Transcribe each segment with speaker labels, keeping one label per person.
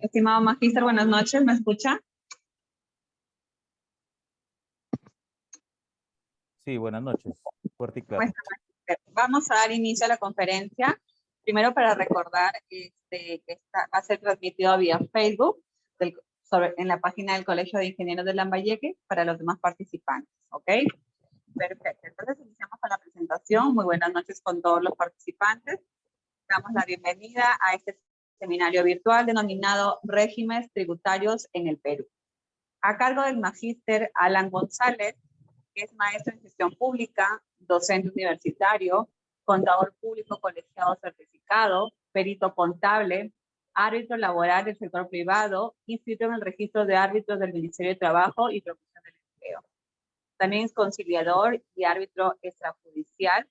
Speaker 1: Estimado magíster, buenas noches, ¿me escucha?
Speaker 2: Sí, buenas noches. Fuerte y
Speaker 1: ¿Cómo
Speaker 2: claro.
Speaker 1: está, magíster? Vamos a dar inicio a la conferencia. Primero para recordar que va a ser transmitido vía Facebook en la página del Colegio de Ingenieros de Lambayeque para los demás participantes, ¿ok? Perfecto, entonces iniciamos con la presentación. Muy buenas noches con todos los participantes. Damos la bienvenida a este seminario virtual denominado Regímenes Tributarios en el Perú. A cargo del magíster Alan González, que es maestro en gestión pública, docente universitario, contador público colegiado certificado, perito contable, árbitro laboral del sector privado, inscrito en el registro de árbitros del Ministerio de Trabajo y Promoción del Empleo. También es conciliador y árbitro extrajudicial,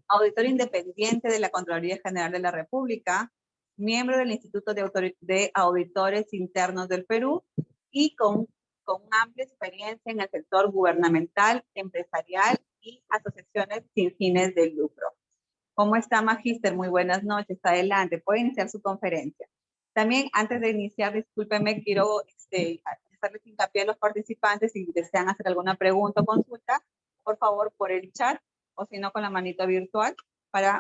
Speaker 1: auditor independiente de la Contraloría General de la República, miembro del Instituto de Auditores Internos del Perú y con una amplia experiencia en el sector gubernamental, empresarial y asociaciones sin fines de lucro. ¿Cómo está, magíster? Muy buenas noches. Adelante, puede iniciar su conferencia. También, antes de iniciar, discúlpeme, quiero hacerles hincapié a los participantes si desean hacer alguna pregunta o consulta, por favor, por el chat, o si no, con la manito virtual,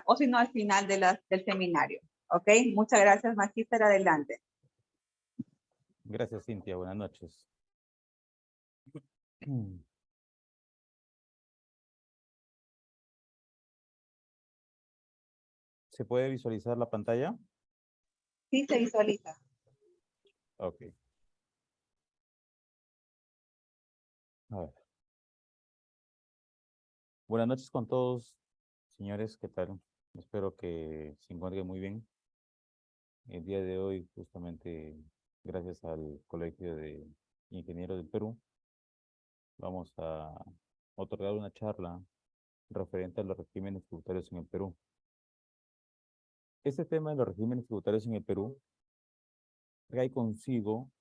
Speaker 1: o si no, al final del seminario. ¿Ok? Muchas gracias, magíster. Adelante.
Speaker 2: Gracias, Cintia. Buenas noches. ¿Se puede visualizar la pantalla?
Speaker 1: Sí, se visualiza.
Speaker 2: Ok. A ver. Buenas noches con todos, señores. ¿Qué tal? Espero que se encuentren muy bien. El día de hoy, justamente, gracias al Colegio de Ingenieros del Perú, vamos a otorgar una charla referente a los regímenes tributarios en el Perú. Este tema de los regímenes tributarios en el Perú trae consigo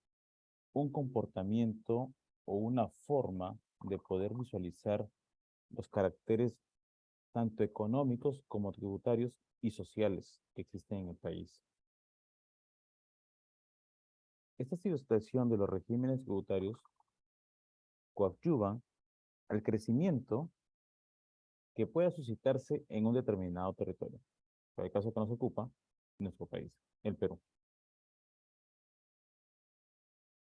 Speaker 2: un comportamiento o una forma de poder visualizar los caracteres tanto económicos como tributarios y sociales que existen en el país. Esta situación de los regímenes tributarios coadyuvan al crecimiento que pueda suscitarse en un determinado territorio, para el caso que nos ocupa, nuestro país, el Perú.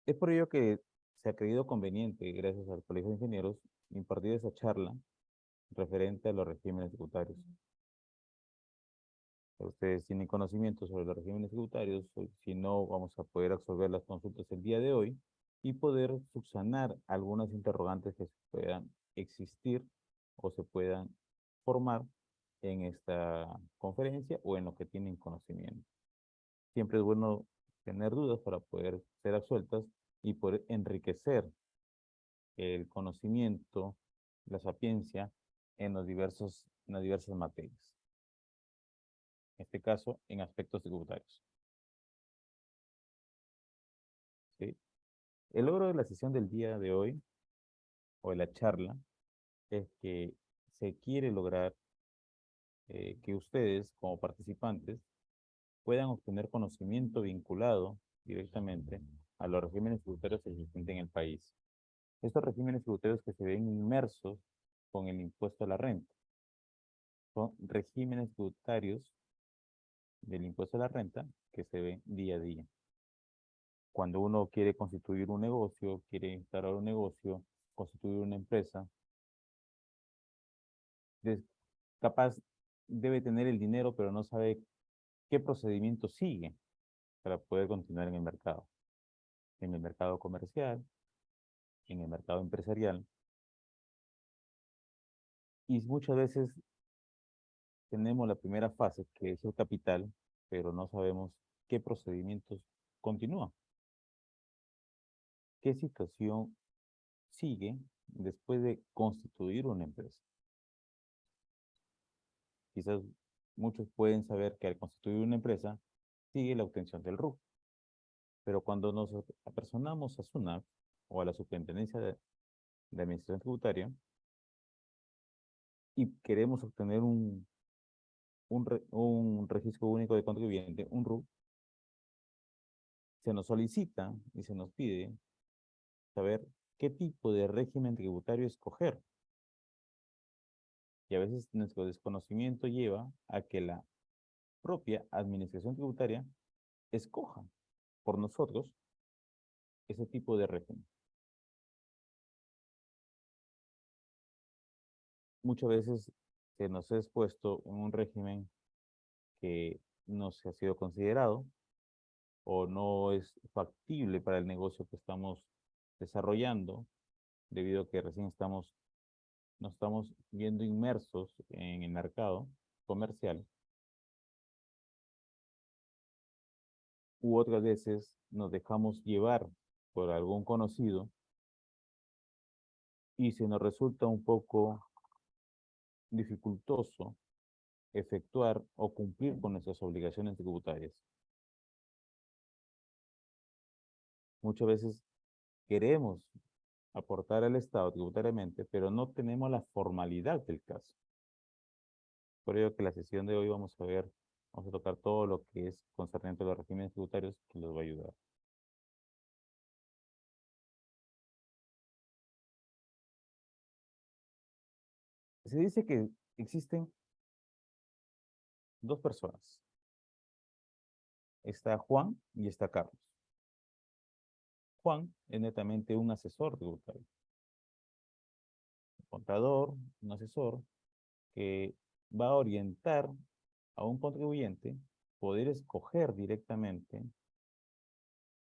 Speaker 2: Es por ello que se ha creído conveniente, gracias al Colegio de Ingenieros, impartir esa charla referente a los regímenes tributarios. Ustedes tienen conocimiento sobre los regímenes tributarios, si no, vamos a poder absorber las consultas el día de hoy y poder subsanar algunas interrogantes que puedan existir o se puedan formar en esta conferencia o en lo que tienen conocimiento. Siempre es bueno tener dudas para poder ser absueltas y poder enriquecer el conocimiento, la sapiencia en las diversas materias. En este caso, en aspectos tributarios. ¿Sí? El logro de la sesión del día de hoy, o de la charla, es que se quiere lograr que ustedes, como participantes, puedan obtener conocimiento vinculado directamente a los regímenes tributarios existentes en el país. Estos regímenes tributarios que se ven inmersos con el impuesto a la renta son regímenes tributarios del impuesto a la renta que se ven día a día. Cuando uno quiere constituir un negocio, quiere instalar un negocio, constituir una empresa, capaz debe tener el dinero, pero no sabe qué procedimiento sigue para poder continuar en el mercado comercial, en el mercado empresarial. Y muchas veces tenemos la primera fase, que es el capital, pero no sabemos qué procedimientos continúan. ¿Qué situación sigue después de constituir una empresa? Quizás muchos pueden saber que al constituir una empresa sigue la obtención del RUC, pero cuando nos apersonamos a SUNAT o a la Superintendencia de Administración Tributaria y queremos obtener un registro único de contribuyente, un RUC, se nos solicita y se nos pide saber qué tipo de régimen tributario escoger. Y a veces nuestro desconocimiento lleva a que la propia administración tributaria escoja por nosotros ese tipo de régimen. Muchas veces se nos ha expuesto en un régimen que no se ha sido considerado o no es factible para el negocio que estamos desarrollando, debido a que recién nos estamos viendo inmersos en el mercado comercial, u otras veces nos dejamos llevar por algún conocido y se nos resulta un poco dificultoso efectuar o cumplir con nuestras obligaciones tributarias. Muchas veces queremos aportar al Estado tributariamente, pero no tenemos la formalidad del caso. Por ello que la sesión de hoy vamos a tocar todo lo que es concerniente a los regímenes tributarios que los va a ayudar. Se dice que existen dos personas. Está Juan y está Carlos. Juan es netamente un asesor tributario. Un contador, un asesor que va a orientar a un contribuyente poder escoger directamente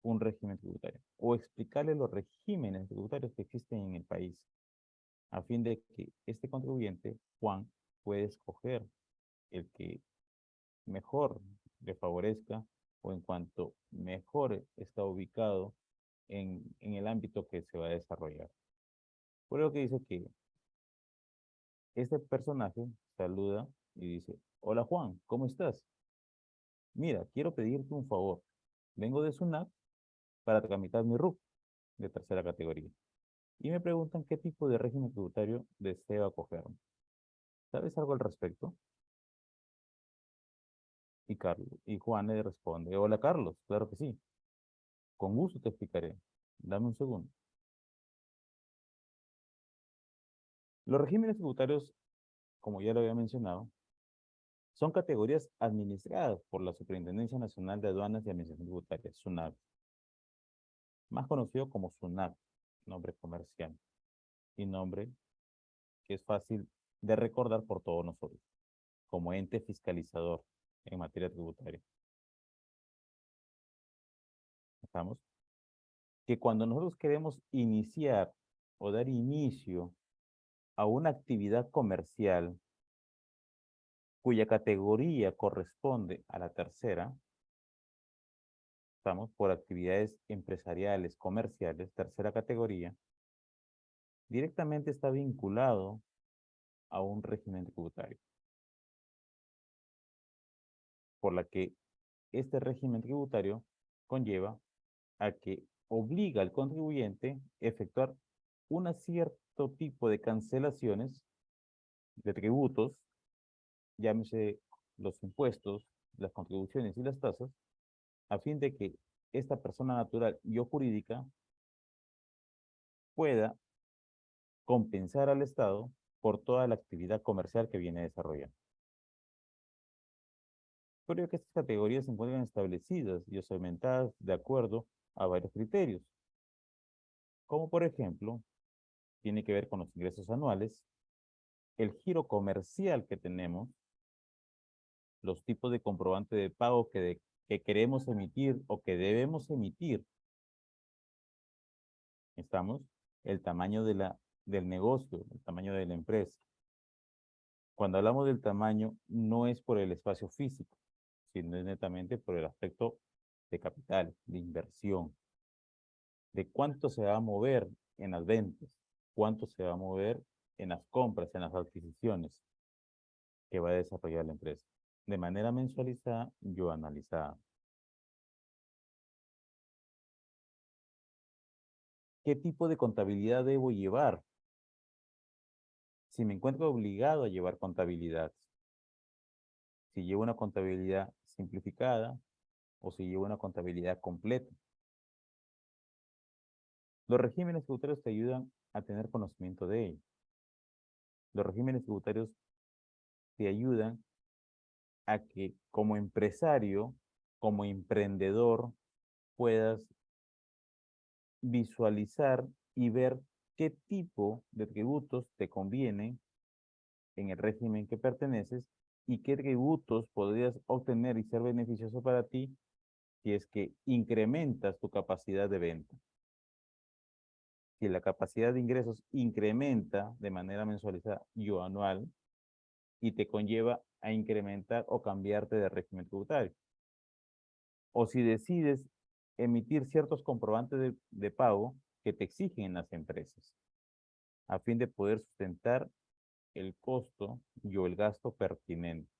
Speaker 2: un régimen tributario o explicarle los regímenes tributarios que existen en el país, a fin de que este contribuyente, Juan, pueda escoger el que mejor le favorezca o en cuanto mejor está ubicado en el ámbito que se va a desarrollar. Por lo que dice que este personaje saluda y dice: hola Juan, ¿cómo estás? Mira, quiero pedirte un favor. Vengo de SUNAT para tramitar mi RUC de tercera categoría. Y me preguntan qué tipo de régimen tributario deseo acoger. ¿Sabes algo al respecto? Y Juan le responde: hola Carlos, claro que sí. Con gusto te explicaré. Dame un segundo. Los regímenes tributarios, como ya lo había mencionado, son categorías administradas por la Superintendencia Nacional de Aduanas y Administración Tributaria, SUNAT, más conocido como SUNAT, nombre comercial, y nombre que es fácil de recordar por todos nosotros, como ente fiscalizador en materia tributaria. ¿Estamos? Que cuando nosotros queremos iniciar o dar inicio a una actividad comercial cuya categoría corresponde a la tercera, estamos por actividades empresariales, comerciales, tercera categoría, directamente está vinculado a un régimen tributario, por la que este régimen tributario conlleva a que obliga al contribuyente a efectuar un cierto tipo de cancelaciones de tributos, llámese los impuestos, las contribuciones y las tasas, a fin de que esta persona natural y o jurídica pueda compensar al Estado por toda la actividad comercial que viene desarrollando. Creo que estas categorías se encuentran establecidas y segmentadas de acuerdo a varios criterios, como por ejemplo, tiene que ver con los ingresos anuales, el giro comercial que tenemos, los tipos de comprobante de pago que queremos emitir o que debemos emitir. ¿Estamos? El tamaño del negocio, el tamaño de la empresa. Cuando hablamos del tamaño, no es por el espacio físico, sino es netamente por el aspecto de capital, de inversión, de cuánto se va a mover en las ventas, cuánto se va a mover en las compras, en las adquisiciones que va a desarrollar la empresa, de manera mensualizada y o analizada. ¿Qué tipo de contabilidad debo llevar? Si me encuentro obligado a llevar contabilidad, si llevo una contabilidad simplificada, o si lleva una contabilidad completa. Los regímenes tributarios te ayudan a tener conocimiento de ello. Los regímenes tributarios te ayudan a que como empresario, como emprendedor, puedas visualizar y ver qué tipo de tributos te convienen en el régimen que perteneces y qué tributos podrías obtener y ser beneficioso para ti si es que incrementas tu capacidad de venta. Si la capacidad de ingresos incrementa de manera mensualizada y o anual y te conlleva a incrementar o cambiarte de régimen tributario. O si decides emitir ciertos comprobantes de pago que te exigen en las empresas, a fin de poder sustentar el costo y o el gasto pertinente.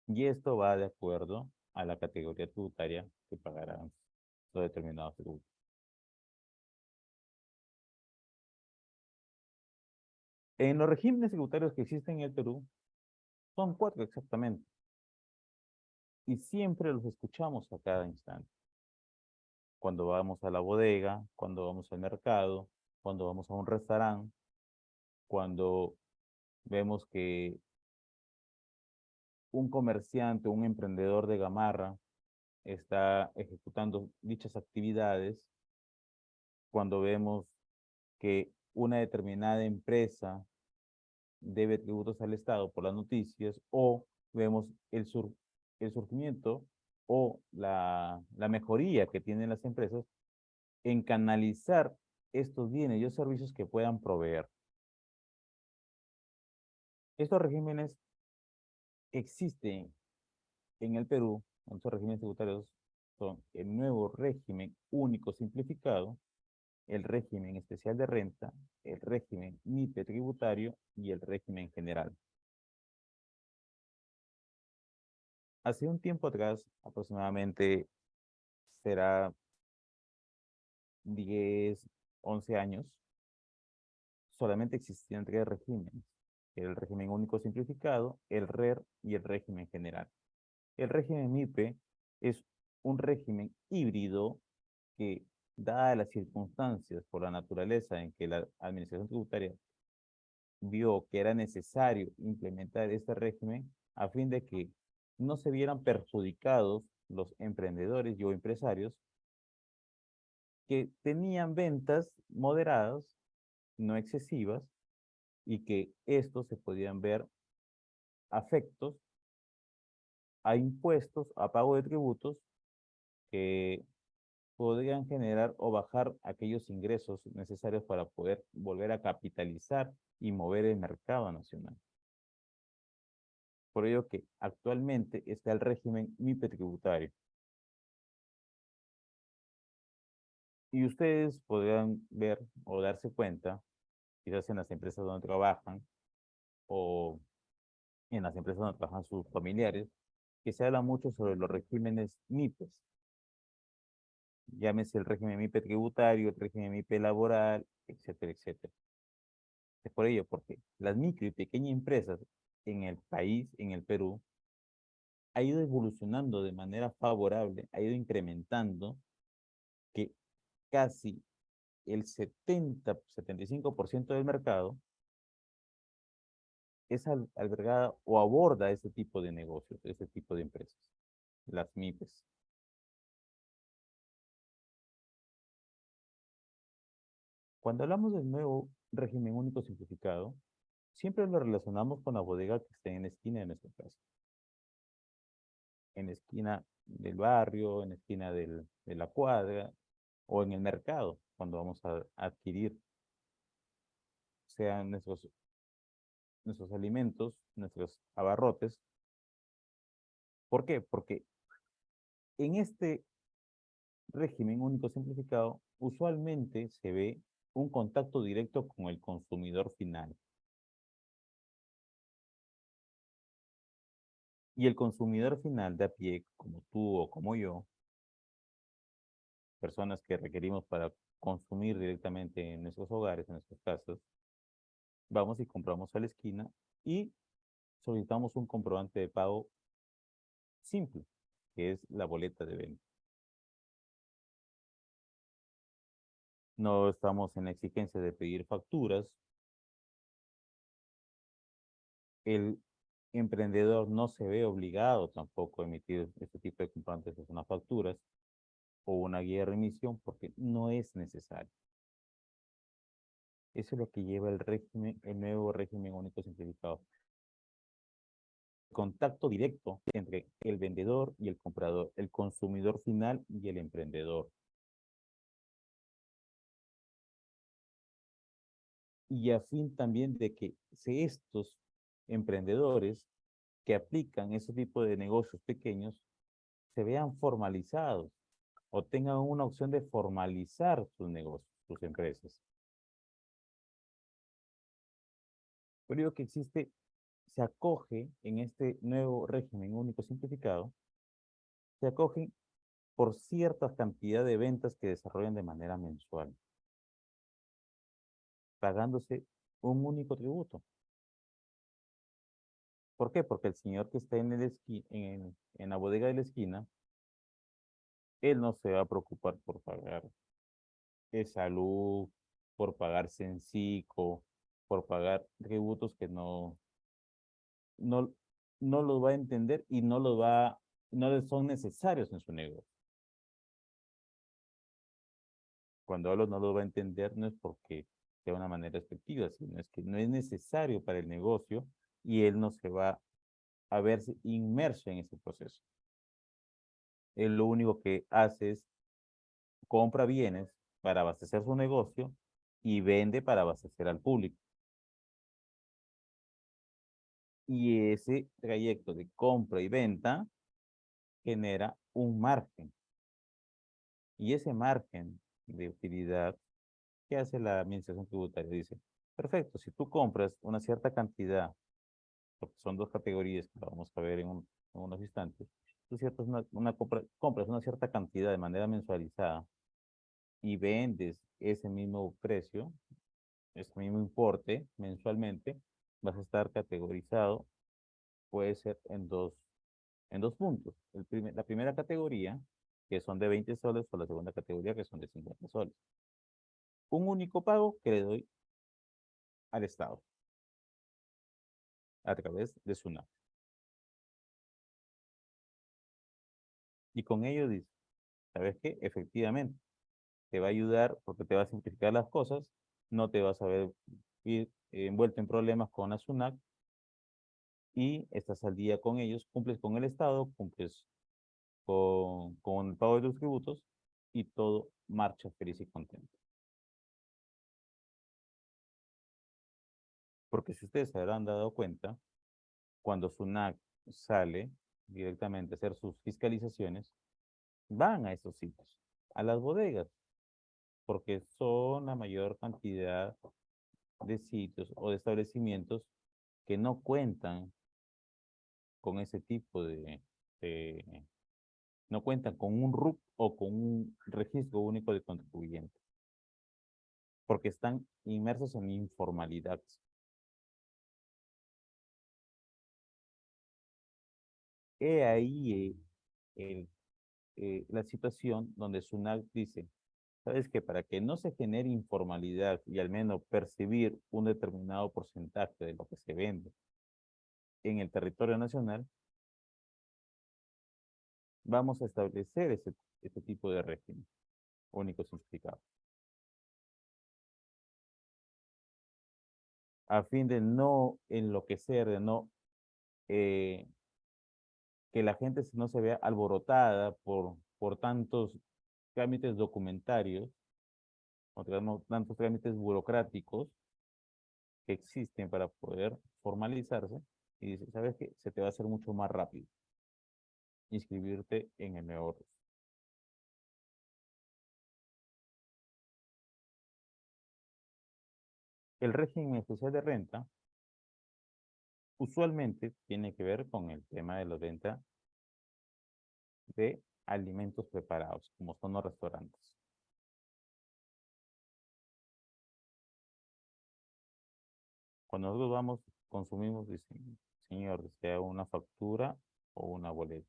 Speaker 2: Y esto va de acuerdo a la categoría tributaria que pagarán los determinados tributos. En los regímenes tributarios que existen en el Perú, son 4 exactamente. Y siempre los escuchamos a cada instante. Cuando vamos a la bodega, cuando vamos al mercado, cuando vamos a un restaurante, cuando vemos que un comerciante, un emprendedor de gamarra está ejecutando dichas actividades, cuando vemos que una determinada empresa debe tributos al Estado por las noticias, o vemos el surgimiento o la mejoría que tienen las empresas en canalizar estos bienes y servicios que puedan proveer. Estos regímenes existen en el Perú, estos regímenes tributarios son el nuevo régimen único simplificado, el régimen especial de renta, el régimen MIPE tributario y el régimen general. Hace un tiempo atrás, aproximadamente será 10, 11 años, solamente existían 3 regímenes: el régimen único simplificado, el RER y el régimen general. El régimen MIPE es un régimen híbrido que, dadas las circunstancias por la naturaleza en que la administración tributaria vio que era necesario implementar este régimen a fin de que no se vieran perjudicados los emprendedores y o empresarios que tenían ventas moderadas, no excesivas, y que estos se podían ver afectos a impuestos, a pago de tributos que podrían generar o bajar aquellos ingresos necesarios para poder volver a capitalizar y mover el mercado nacional. Por ello que actualmente está el régimen MIPE tributario. Y ustedes podrán ver o darse cuenta, quizás en las empresas donde trabajan o en las empresas donde trabajan sus familiares, que se habla mucho sobre los regímenes MIPES. Llámese el régimen MIPE tributario, el régimen MIPE laboral, etcétera, etcétera. Es por ello, porque las micro y pequeñas empresas en el país, en el Perú, ha ido evolucionando de manera favorable, ha ido incrementando, que casi el 70-75% del mercado es albergada o aborda ese tipo de negocios, ese tipo de empresas, las MIPES. Cuando hablamos del nuevo régimen único simplificado, siempre lo relacionamos con la bodega que esté en la esquina de nuestra casa. En la esquina del barrio, en la esquina de la cuadra, o en el mercado, cuando vamos a adquirir, sean nuestros alimentos, nuestros abarrotes. ¿Por qué? Porque en este régimen único simplificado, usualmente se ve un contacto directo con el consumidor final. Y el consumidor final de a pie, como tú o como yo, personas que requerimos para consumir directamente en nuestros hogares, en nuestras casas, vamos y compramos a la esquina y solicitamos un comprobante de pago simple, que es la boleta de venta. No estamos en la exigencia de pedir facturas. El emprendedor no se ve obligado tampoco a emitir este tipo de comprobantes, que son las facturas o una guía de remisión, porque no es necesario. Eso es lo que lleva el régimen, el nuevo régimen único simplificado. Contacto directo entre el vendedor y el comprador, el consumidor final y el emprendedor. Y a fin también de que si estos emprendedores que aplican ese tipo de negocios pequeños se vean formalizados o tengan una opción de formalizar sus negocios, sus empresas. Pero digo que existe, se acoge en este nuevo régimen único simplificado, se acogen por cierta cantidad de ventas que desarrollan de manera mensual, pagándose un único tributo. ¿Por qué? Porque el señor que está en la bodega de la esquina, él no se va a preocupar por pagar salud, por pagar Cencico, por pagar tributos que no, no los va a entender y no les son necesarios en su negocio. Cuando hablo no lo va a entender, no es porque sea una manera despectiva, sino es que no es necesario para el negocio y él no se va a verse inmerso en ese proceso. Él lo único que hace es compra bienes para abastecer su negocio y vende para abastecer al público. Y ese trayecto de compra y venta genera un margen. Y ese margen de utilidad que hace la administración tributaria dice, perfecto, si tú compras una cierta cantidad, porque son dos categorías que vamos a ver en unos instantes, tú compras una cierta cantidad de manera mensualizada y vendes ese mismo precio, ese mismo importe mensualmente, vas a estar categorizado, puede ser en dos puntos. La primera categoría, que son de 20 soles, o la segunda categoría, que son de 50 soles. Un único pago que le doy al Estado a través de SUNAT. Y con ello dice, ¿sabes qué? Efectivamente, te va a ayudar porque te va a simplificar las cosas, no te vas a ver envuelto en problemas con la SUNAT y estás al día con ellos, cumples con el Estado, cumples con el pago de tus tributos y todo marcha feliz y contento. Porque si ustedes se habrán dado cuenta, cuando SUNAT sale directamente a hacer sus fiscalizaciones, van a esos sitios, a las bodegas, porque son la mayor cantidad de sitios o de establecimientos que no cuentan con ese tipo de- no cuentan con un RUC o con un registro único de contribuyente, porque están inmersos en informalidad. He ahí la situación donde SUNAT dice, sabes que para que no se genere informalidad y al menos percibir un determinado porcentaje de lo que se vende en el territorio nacional, vamos a establecer ese tipo de régimen único simplificado. A fin de no enloquecer, de no eh, que la gente no se vea alborotada por tantos trámites documentarios o tantos trámites burocráticos que existen para poder formalizarse y dice, ¿sabes qué? Se te va a hacer mucho más rápido inscribirte en el nuevo régimen. El régimen especial de renta usualmente tiene que ver con el tema de la venta de alimentos preparados, como son los restaurantes. Cuando nosotros vamos, consumimos, dicen, señor, sea una factura o una boleta.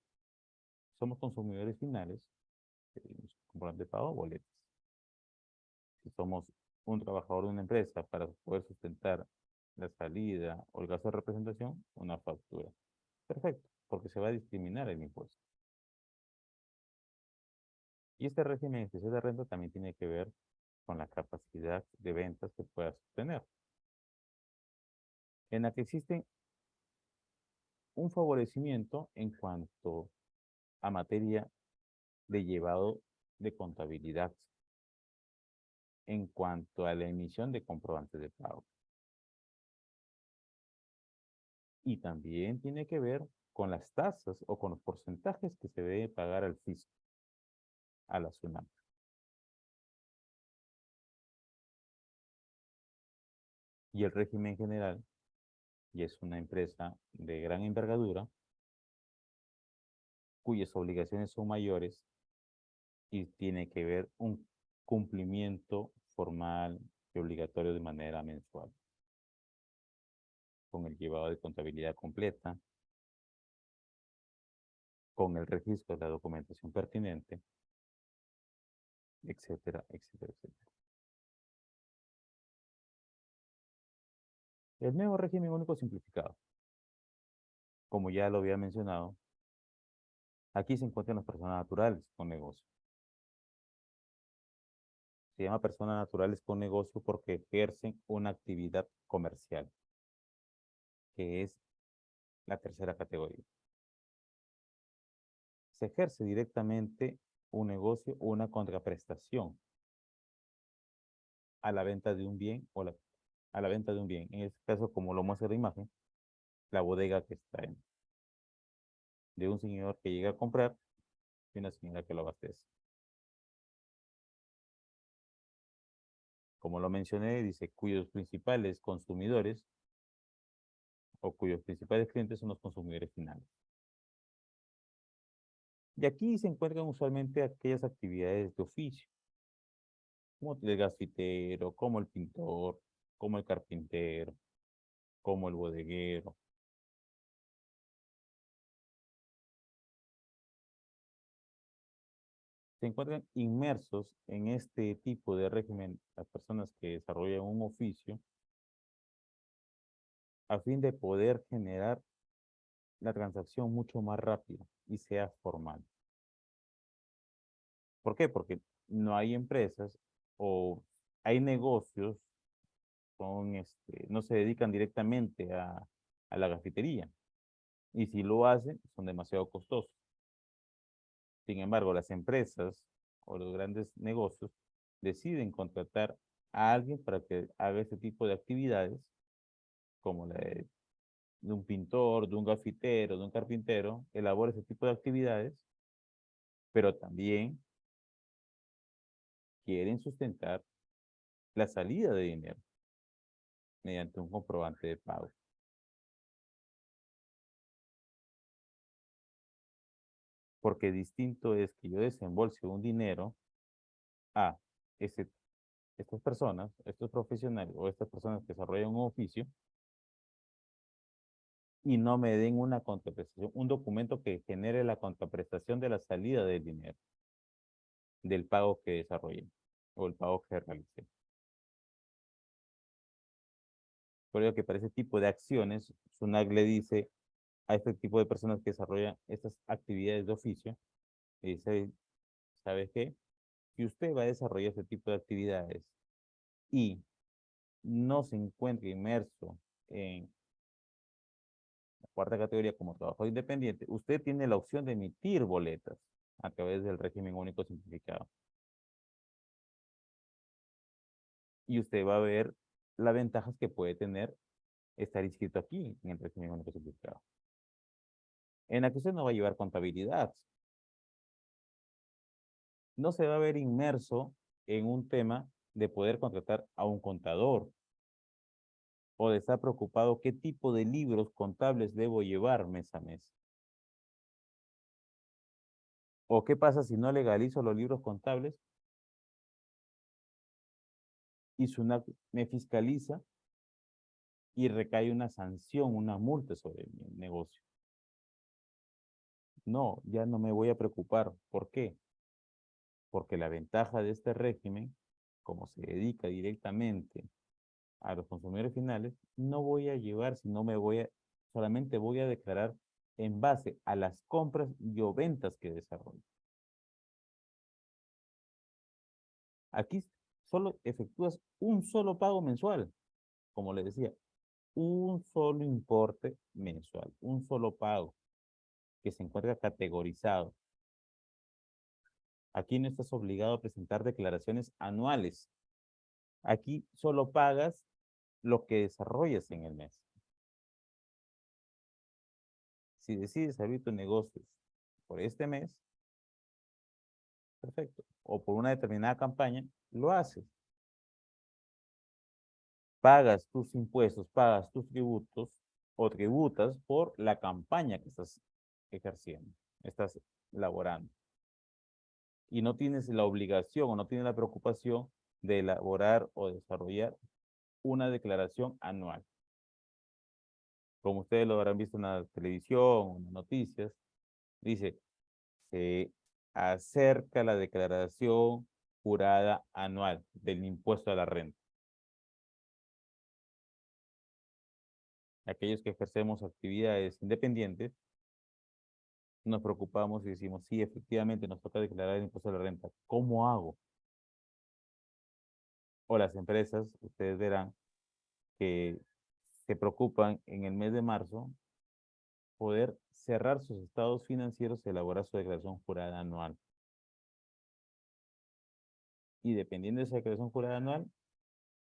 Speaker 2: Somos consumidores finales, pedimos comprobante de pago o boletas. Si somos un trabajador de una empresa para poder sustentar la salida o el gasto de representación, una factura. Perfecto, porque se va a discriminar el impuesto. Y este régimen especial de renta también tiene que ver con la capacidad de ventas que puedas obtener, en la que existe un favorecimiento en cuanto a materia de llevado de contabilidad, en cuanto a la emisión de comprobantes de pago. Y también tiene que ver con las tasas o con los porcentajes que se debe pagar al fisco, a la SUNAT. Y el régimen general, y es una empresa de gran envergadura, cuyas obligaciones son mayores y tiene que ver un cumplimiento formal y obligatorio de manera mensual, con el llevado de contabilidad completa, con el registro de la documentación pertinente, etcétera, etcétera, etcétera. El nuevo régimen único simplificado, como ya lo había mencionado, aquí se encuentran las personas naturales con negocio. Se llama personas naturales con negocio porque ejercen una actividad comercial, que es la tercera categoría. Se ejerce directamente un negocio o una contraprestación a la venta de un bien a la venta de un bien. En este caso, como lo muestra la imagen, la bodega que está de un señor que llega a comprar y una señora que lo abastece. Como lo mencioné, dice cuyos principales consumidores o cuyos principales clientes son los consumidores finales. Y aquí se encuentran usualmente aquellas actividades de oficio, como el gasfitero, como el pintor, como el carpintero, como el bodeguero. Se encuentran inmersos en este tipo de régimen las personas que desarrollan un oficio a fin de poder generar la transacción mucho más rápido y sea formal. ¿Por qué? Porque no hay empresas o hay negocios no se dedican directamente a la cafetería. Y si lo hacen, son demasiado costosos. Sin embargo, las empresas o los grandes negocios deciden contratar a alguien para que haga ese tipo de actividades, como la de un pintor, de un gafitero, de un carpintero, elabora ese tipo de actividades, pero también quieren sustentar la salida de dinero mediante un comprobante de pago. Porque distinto es que yo desembolse un dinero a estas personas, estos profesionales o estas personas que desarrollan un oficio y no me den una contraprestación, un documento que genere la contraprestación de la salida del dinero, del pago que desarrollé o el pago que realicé. Por ello que para ese tipo de acciones, SUNAT le dice a este tipo de personas que desarrollan estas actividades de oficio, le dice, ¿sabe qué? Si usted va a desarrollar este tipo de actividades y no se encuentra inmerso en la cuarta categoría como trabajador independiente, usted tiene la opción de emitir boletas a través del régimen único simplificado. Y usted va a ver las ventajas que puede tener estar inscrito aquí en el régimen único simplificado. En la que usted no va a llevar contabilidad. No se va a ver inmerso en un tema de poder contratar a un contador o de estar preocupado qué tipo de libros contables debo llevar mes a mes. ¿O qué pasa si no legalizo los libros contables y SUNAT me fiscaliza y recae una sanción, una multa sobre mi negocio. No, ya no me voy a preocupar. ¿Por qué? Porque la ventaja de este régimen, como se dedica directamente a los consumidores finales, no voy a llevar, sino solamente voy a declarar en base a las compras y o ventas que desarrollo. Aquí solo efectúas un solo pago mensual, como le decía, un solo importe mensual, un solo pago que se encuentra categorizado. Aquí no estás obligado a presentar declaraciones anuales. Aquí solo pagas lo que desarrollas en el mes. Si decides abrir tu negocio por este mes, perfecto. O por una determinada campaña, lo haces. Pagas tus impuestos, pagas tus tributos o tributas por la campaña que estás ejerciendo, estás elaborando. Y no tienes la obligación o no tienes la preocupación de elaborar o desarrollar una declaración anual. Como ustedes lo habrán visto en la televisión, en las noticias, dice, se acerca la declaración jurada anual del impuesto a la renta. Aquellos que ejercemos actividades independientes, nos preocupamos y decimos, sí, efectivamente nos toca declarar el impuesto a la renta. ¿Cómo hago? O las empresas, ustedes verán que se preocupan en el mes de marzo poder cerrar sus estados financieros y elaborar su declaración jurada anual. Y dependiendo de esa declaración jurada anual,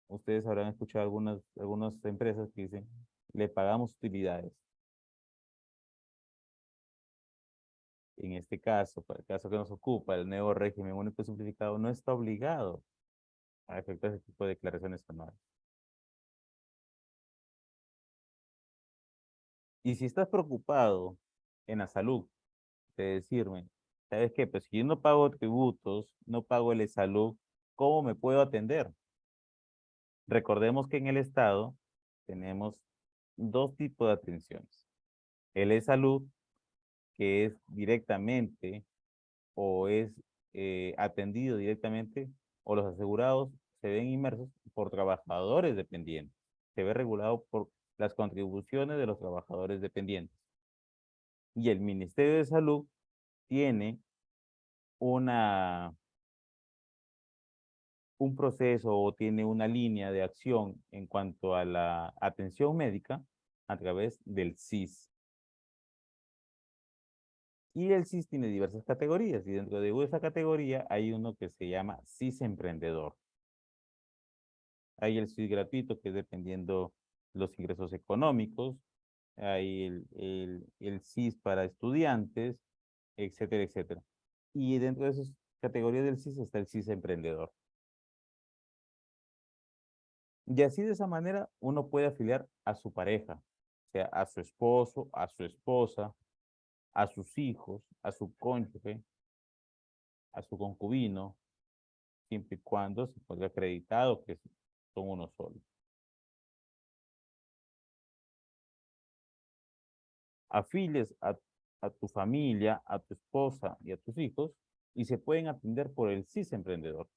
Speaker 2: ustedes habrán escuchado algunas empresas que dicen, le pagamos utilidades. En este caso, para el caso que nos ocupa, el nuevo régimen único y simplificado no está obligado a efectuar ese tipo de declaraciones anuales. Y si estás preocupado en la salud, de decirme, ¿sabes qué? Pues si yo no pago tributos, no pago el salud, ¿cómo me puedo atender? Recordemos que en el Estado tenemos dos tipos de atenciones. El salud, que es directamente o es atendido directamente, o los asegurados se ven inmersos por trabajadores dependientes. Se ve regulado por las contribuciones de los trabajadores dependientes. Y el Ministerio de Salud tiene una, un proceso o tiene una línea de acción en cuanto a la atención médica a través del SIS. Y el SIS tiene diversas categorías y dentro de esa categoría hay uno que se llama SIS Emprendedor. Hay el SIS gratuito que es dependiendo los ingresos económicos, hay el SIS para estudiantes, etcétera, etcétera. Y dentro de esas categorías del SIS está el SIS Emprendedor. Y así de esa manera uno puede afiliar a su pareja, o sea, a su esposo, a su esposa, a sus hijos, a su cónyuge, a su concubino, siempre y cuando se pueda acreditado que son uno solo. Afilies a tu familia, a tu esposa y a tus hijos y se pueden atender por el SIS Emprendedor.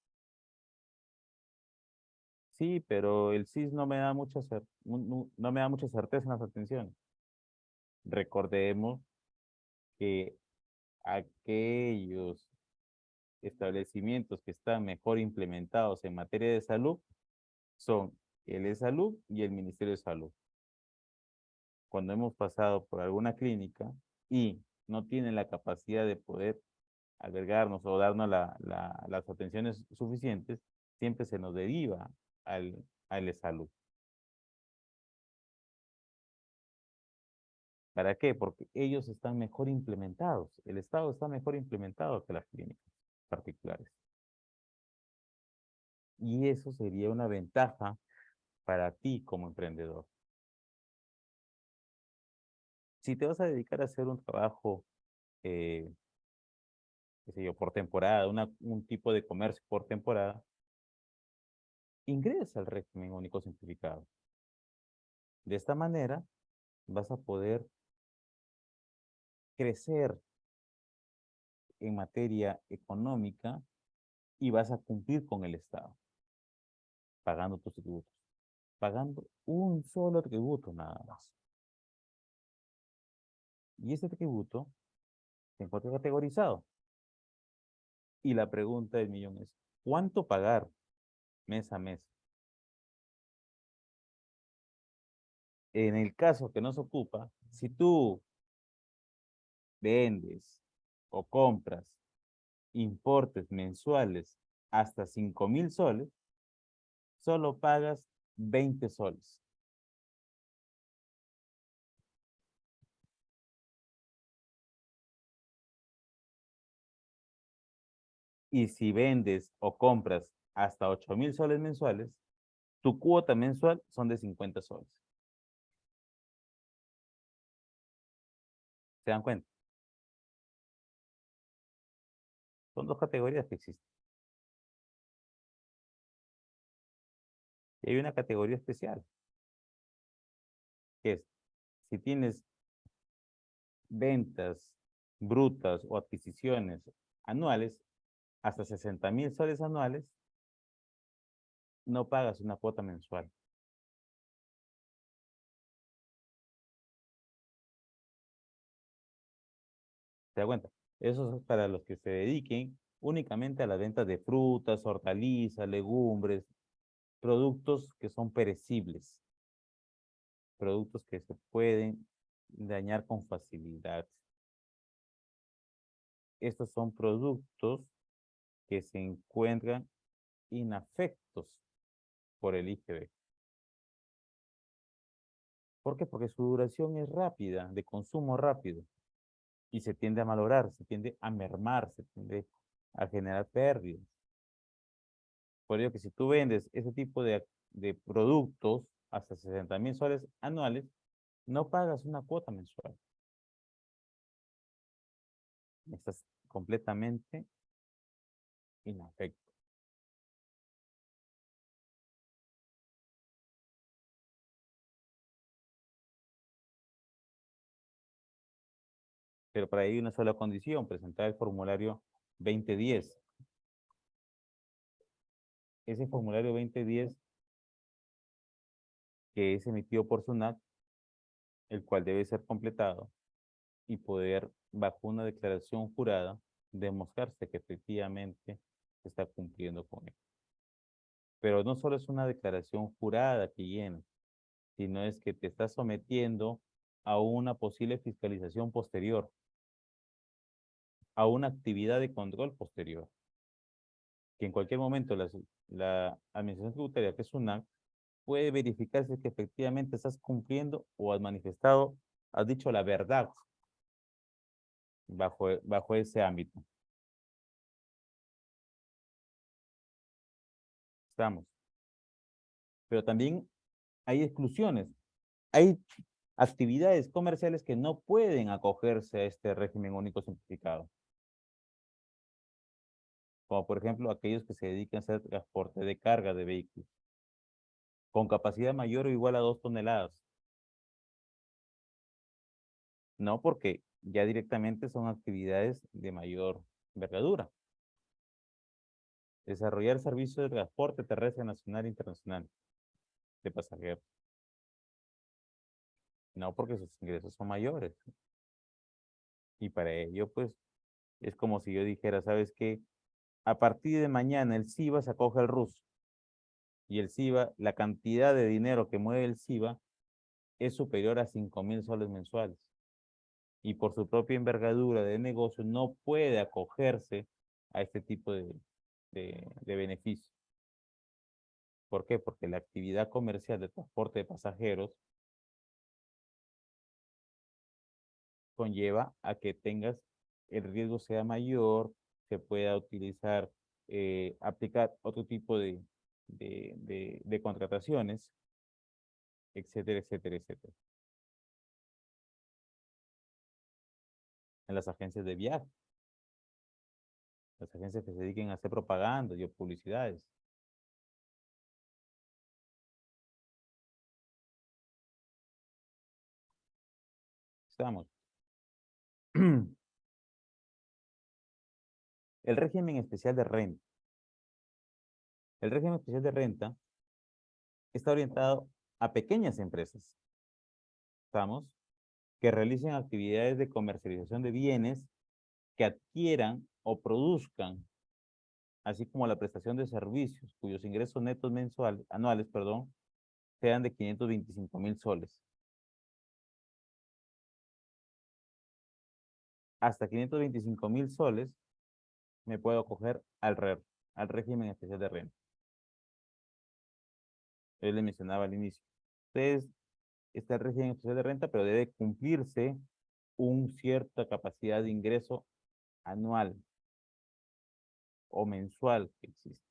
Speaker 2: Sí, pero el SIS no me da no me da mucha certeza en las atenciones. Recordemos que aquellos establecimientos que están mejor implementados en materia de salud son el e-salud y el Ministerio de Salud. Cuando hemos pasado por alguna clínica y no tienen la capacidad de poder albergarnos o darnos las atenciones suficientes, siempre se nos deriva al e-salud. ¿Para qué? Porque ellos están mejor implementados. El Estado está mejor implementado que las clínicas particulares. Y eso sería una ventaja para ti como emprendedor. Si te vas a dedicar a hacer un trabajo, eh, qué sé yo, por temporada, un tipo de comercio por temporada, ingresa al régimen único simplificado. De esta manera vas a poder crecer en materia económica y vas a cumplir con el Estado, pagando tus tributos, pagando un solo tributo nada más. Y ese tributo se encuentra categorizado. Y la pregunta del millón es, ¿cuánto pagar mes a mes? En el caso que nos ocupa, si tú vendes o compras importes mensuales hasta 5,000 soles, solo pagas 20 soles. Y si vendes o compras hasta 8,000 soles mensuales, tu cuota mensual son de 50 soles. ¿Se dan cuenta? Son dos categorías que existen. Y hay una categoría especial, que es, si tienes ventas brutas o adquisiciones anuales, hasta 60,000 soles anuales, no pagas una cuota mensual. ¿Se da cuenta? Eso es para los que se dediquen únicamente a las ventas de frutas, hortalizas, legumbres, productos que son perecibles, productos que se pueden dañar con facilidad. Estos son productos que se encuentran inafectos por el IGB. ¿Por qué? Porque su duración es rápida, de consumo rápido, y se tiende a malograr, se tiende a mermar, se tiende a generar pérdidas. Por ello que si tú vendes ese tipo de productos hasta 60,000 soles anuales, no pagas una cuota mensual. Estás completamente inafecto. Pero para ello hay una sola condición, presentar el formulario 2010. Ese formulario 2010 que es emitido por SUNAT, el cual debe ser completado y poder, bajo una declaración jurada, demostrarse que efectivamente se está cumpliendo con él. Pero no solo es una declaración jurada que llena, sino es que te estás sometiendo a una posible fiscalización posterior, a una actividad de control posterior, que en cualquier momento la Administración Tributaria, que es SUNAT, puede verificarse que efectivamente estás cumpliendo o has manifestado, has dicho la verdad bajo ese ámbito. Estamos. Pero también hay exclusiones. Hay actividades comerciales que no pueden acogerse a este régimen único simplificado. Como por ejemplo aquellos que se dedican a hacer transporte de carga de vehículos con capacidad mayor o igual a 2 toneladas. No, porque ya directamente son actividades de mayor envergadura. Desarrollar servicios de transporte terrestre nacional e internacional de pasajeros. No, porque sus ingresos son mayores. Y para ello, pues, es como si yo dijera, ¿sabes qué? A partir de mañana el SIVA se acoge al RUS. Y el SIVA, la cantidad de dinero que mueve el SIVA es superior a 5,000 soles mensuales. Y por su propia envergadura de negocio no puede acogerse a este tipo de beneficio. ¿Por qué? Porque la actividad comercial de transporte de pasajeros conlleva a que tengas, el riesgo sea mayor, se pueda utilizar, aplicar otro tipo de contrataciones, etcétera, etcétera, etcétera. En las agencias de viaje, las agencias que se dediquen a hacer propaganda y publicidades. Estamos. El régimen especial de renta. El régimen especial de renta está orientado a pequeñas empresas, ¿estamos? Que realicen actividades de comercialización de bienes que adquieran o produzcan, así como la prestación de servicios cuyos ingresos netos anuales, sean de 525,000 soles. Hasta 525,000 soles me puedo acoger al régimen especial de renta. Yo le mencionaba al inicio. Entonces, está el régimen especial de renta, pero debe cumplirse una cierta capacidad de ingreso anual o mensual que existe.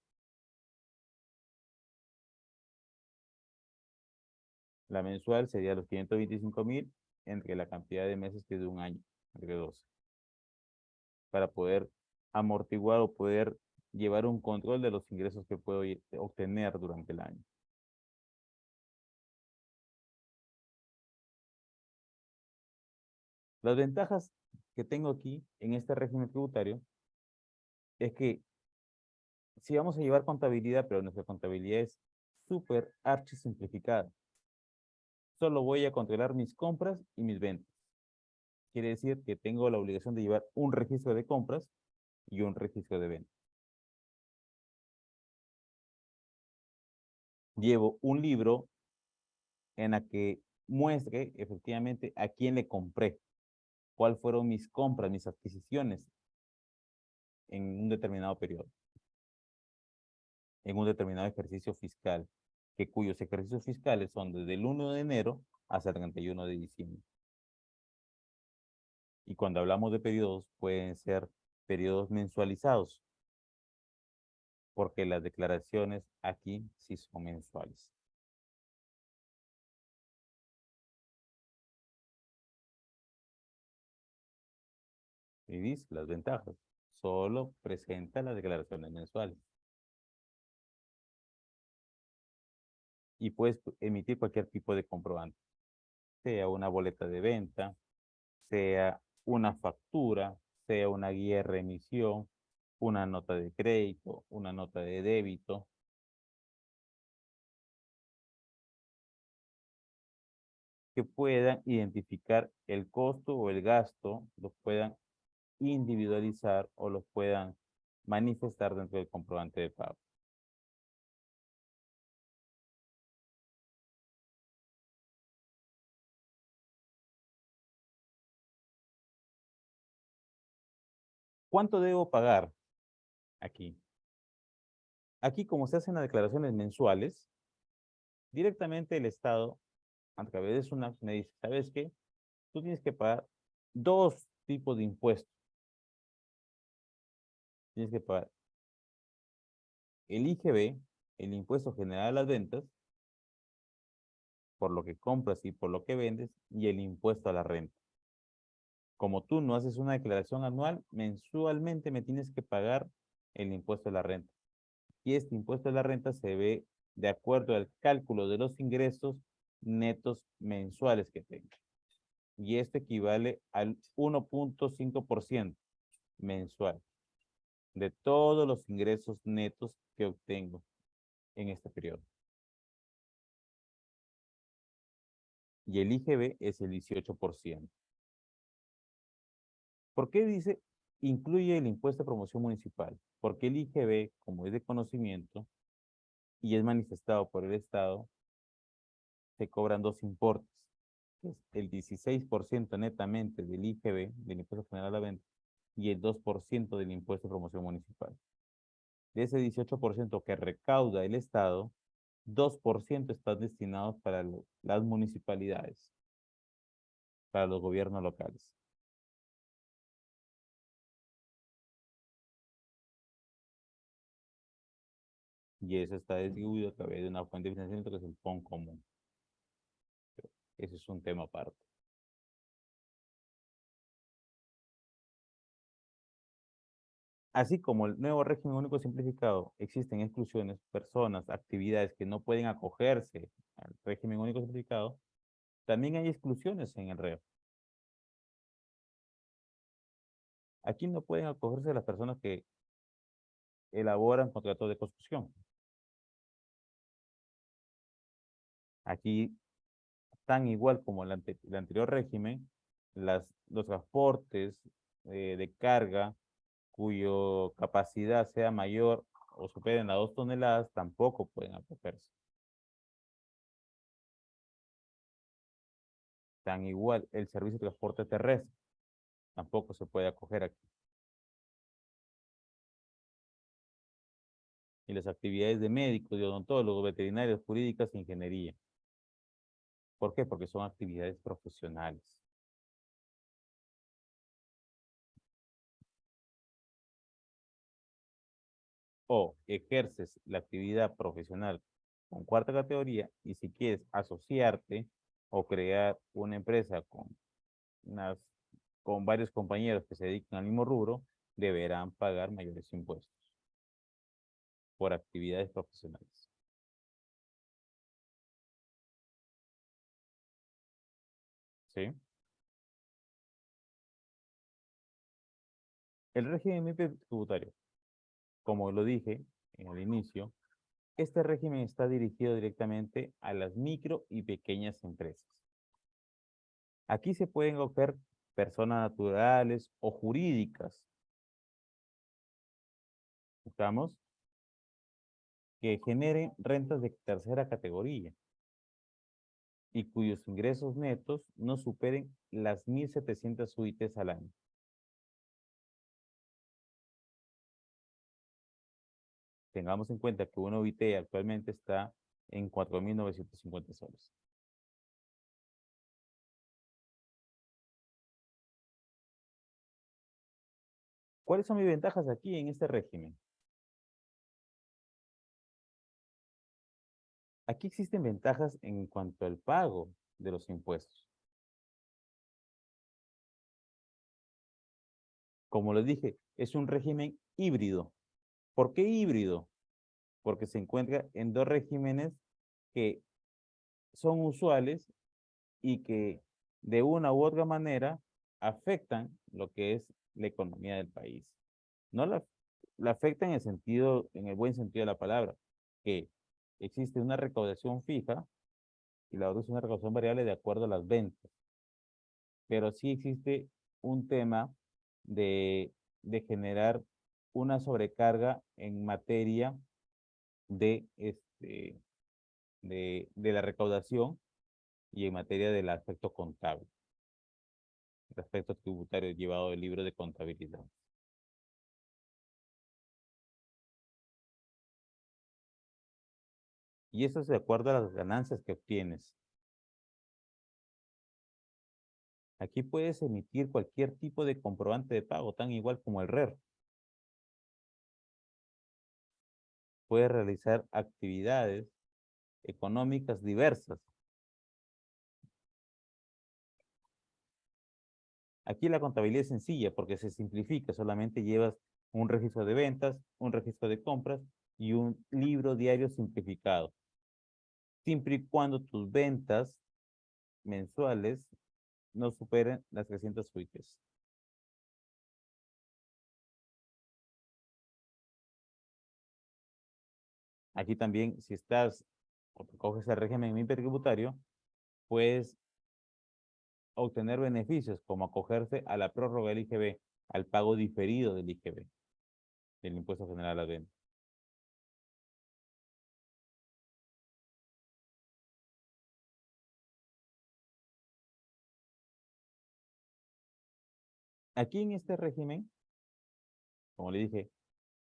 Speaker 2: La mensual sería los 525,000 entre la cantidad de meses que es de un año, entre 12, para poder amortiguar o poder llevar un control de los ingresos que puedo obtener durante el año. Las ventajas que tengo aquí en este régimen tributario es que si vamos a llevar contabilidad, pero nuestra contabilidad es súper archi simplificada. Solo voy a controlar mis compras y mis ventas. Quiere decir que tengo la obligación de llevar un registro de compras y un registro de ventas. Llevo un libro en la que muestre efectivamente a quién le compré, cuáles fueron mis compras, mis adquisiciones en un determinado periodo, en un determinado ejercicio fiscal, cuyos ejercicios fiscales son desde el 1 de enero hasta el 31 de diciembre. Y cuando hablamos de periodos, pueden ser periodos mensualizados, porque las declaraciones aquí sí son mensuales. Y dice las ventajas. Solo presenta las declaraciones mensuales. Y puedes emitir cualquier tipo de comprobante, sea una boleta de venta, sea una factura, sea una guía de remisión, una nota de crédito, una nota de débito. Que puedan identificar el costo o el gasto, los puedan individualizar o los puedan manifestar dentro del comprobante de pago. ¿Cuánto debo pagar aquí? Aquí, como se hacen las declaraciones mensuales, directamente el Estado, a través de SUNAT, me dice, ¿sabes qué? Tú tienes que pagar dos tipos de impuestos. Tienes que pagar el IGB, el Impuesto General a las Ventas, por lo que compras y por lo que vendes, y el impuesto a la renta. Como tú no haces una declaración anual, mensualmente me tienes que pagar el impuesto a la renta. Y este impuesto a la renta se ve de acuerdo al cálculo de los ingresos netos mensuales que tengo. Y esto equivale al 1.5% mensual de todos los ingresos netos que obtengo en este periodo. Y el IGB es el 18%. ¿Por qué dice incluye el impuesto de promoción municipal? Porque el IGB, como es de conocimiento y es manifestado por el Estado, se cobran dos importes, que es el 16% netamente del IGB, del Impuesto General a la Venta, y el 2% del impuesto de promoción municipal. De ese 18% que recauda el Estado, 2% están destinados para las municipalidades, para los gobiernos locales. Y eso está distribuido a través de una fuente de financiamiento que es el PON común. Ese es un tema aparte. Así como el nuevo régimen único simplificado, existen exclusiones, personas, actividades que no pueden acogerse al régimen único simplificado, también hay exclusiones en el REO. Aquí no pueden acogerse las personas que elaboran contratos de construcción. Aquí, tan igual como el anterior régimen, los transportes de carga cuyo capacidad sea mayor o superen a 2 toneladas tampoco pueden acogerse. Tan igual el servicio de transporte terrestre tampoco se puede acoger aquí. Y las actividades de médicos, de odontólogos, veterinarios, jurídicas e ingeniería. ¿Por qué? Porque son actividades profesionales. O ejerces la actividad profesional con cuarta categoría y si quieres asociarte o crear una empresa unas, con varios compañeros que se dedican al mismo rubro, deberán pagar mayores impuestos por actividades profesionales. ¿Sí? El régimen tributario, como lo dije en el inicio, este régimen está dirigido directamente a las micro y pequeñas empresas. Aquí se pueden acoger personas naturales o jurídicas. Buscamos que generen rentas de tercera categoría y cuyos ingresos netos no superen las 1.700 UITs al año. Tengamos en cuenta que una UIT actualmente está en 4.950 soles. ¿Cuáles son mis ventajas aquí en este régimen? Aquí existen ventajas en cuanto al pago de los impuestos. Como les dije, es un régimen híbrido. ¿Por qué híbrido? Porque se encuentra en dos regímenes que son usuales y que de una u otra manera afectan lo que es la economía del país. No la afecta en el buen sentido de la palabra, que existe una recaudación fija y la otra es una recaudación variable de acuerdo a las ventas. Pero sí existe un tema de generar una sobrecarga en materia de, de la recaudación y en materia del aspecto contable, el aspecto tributario llevado del libro de contabilidad. Y eso es de acuerdo a las ganancias que obtienes. Aquí puedes emitir cualquier tipo de comprobante de pago, tan igual como el RER. Puedes realizar actividades económicas diversas. Aquí la contabilidad es sencilla porque se simplifica, solamente llevas un registro de ventas, un registro de compras y un libro diario simplificado. Siempre y cuando tus ventas mensuales no superen las 300 UITs. Aquí también, si estás o te coges el régimen hipertributario, puedes obtener beneficios como acogerse a la prórroga del IGB, al pago diferido del IGB, del Impuesto General a la Venta. Aquí en este régimen, como le dije,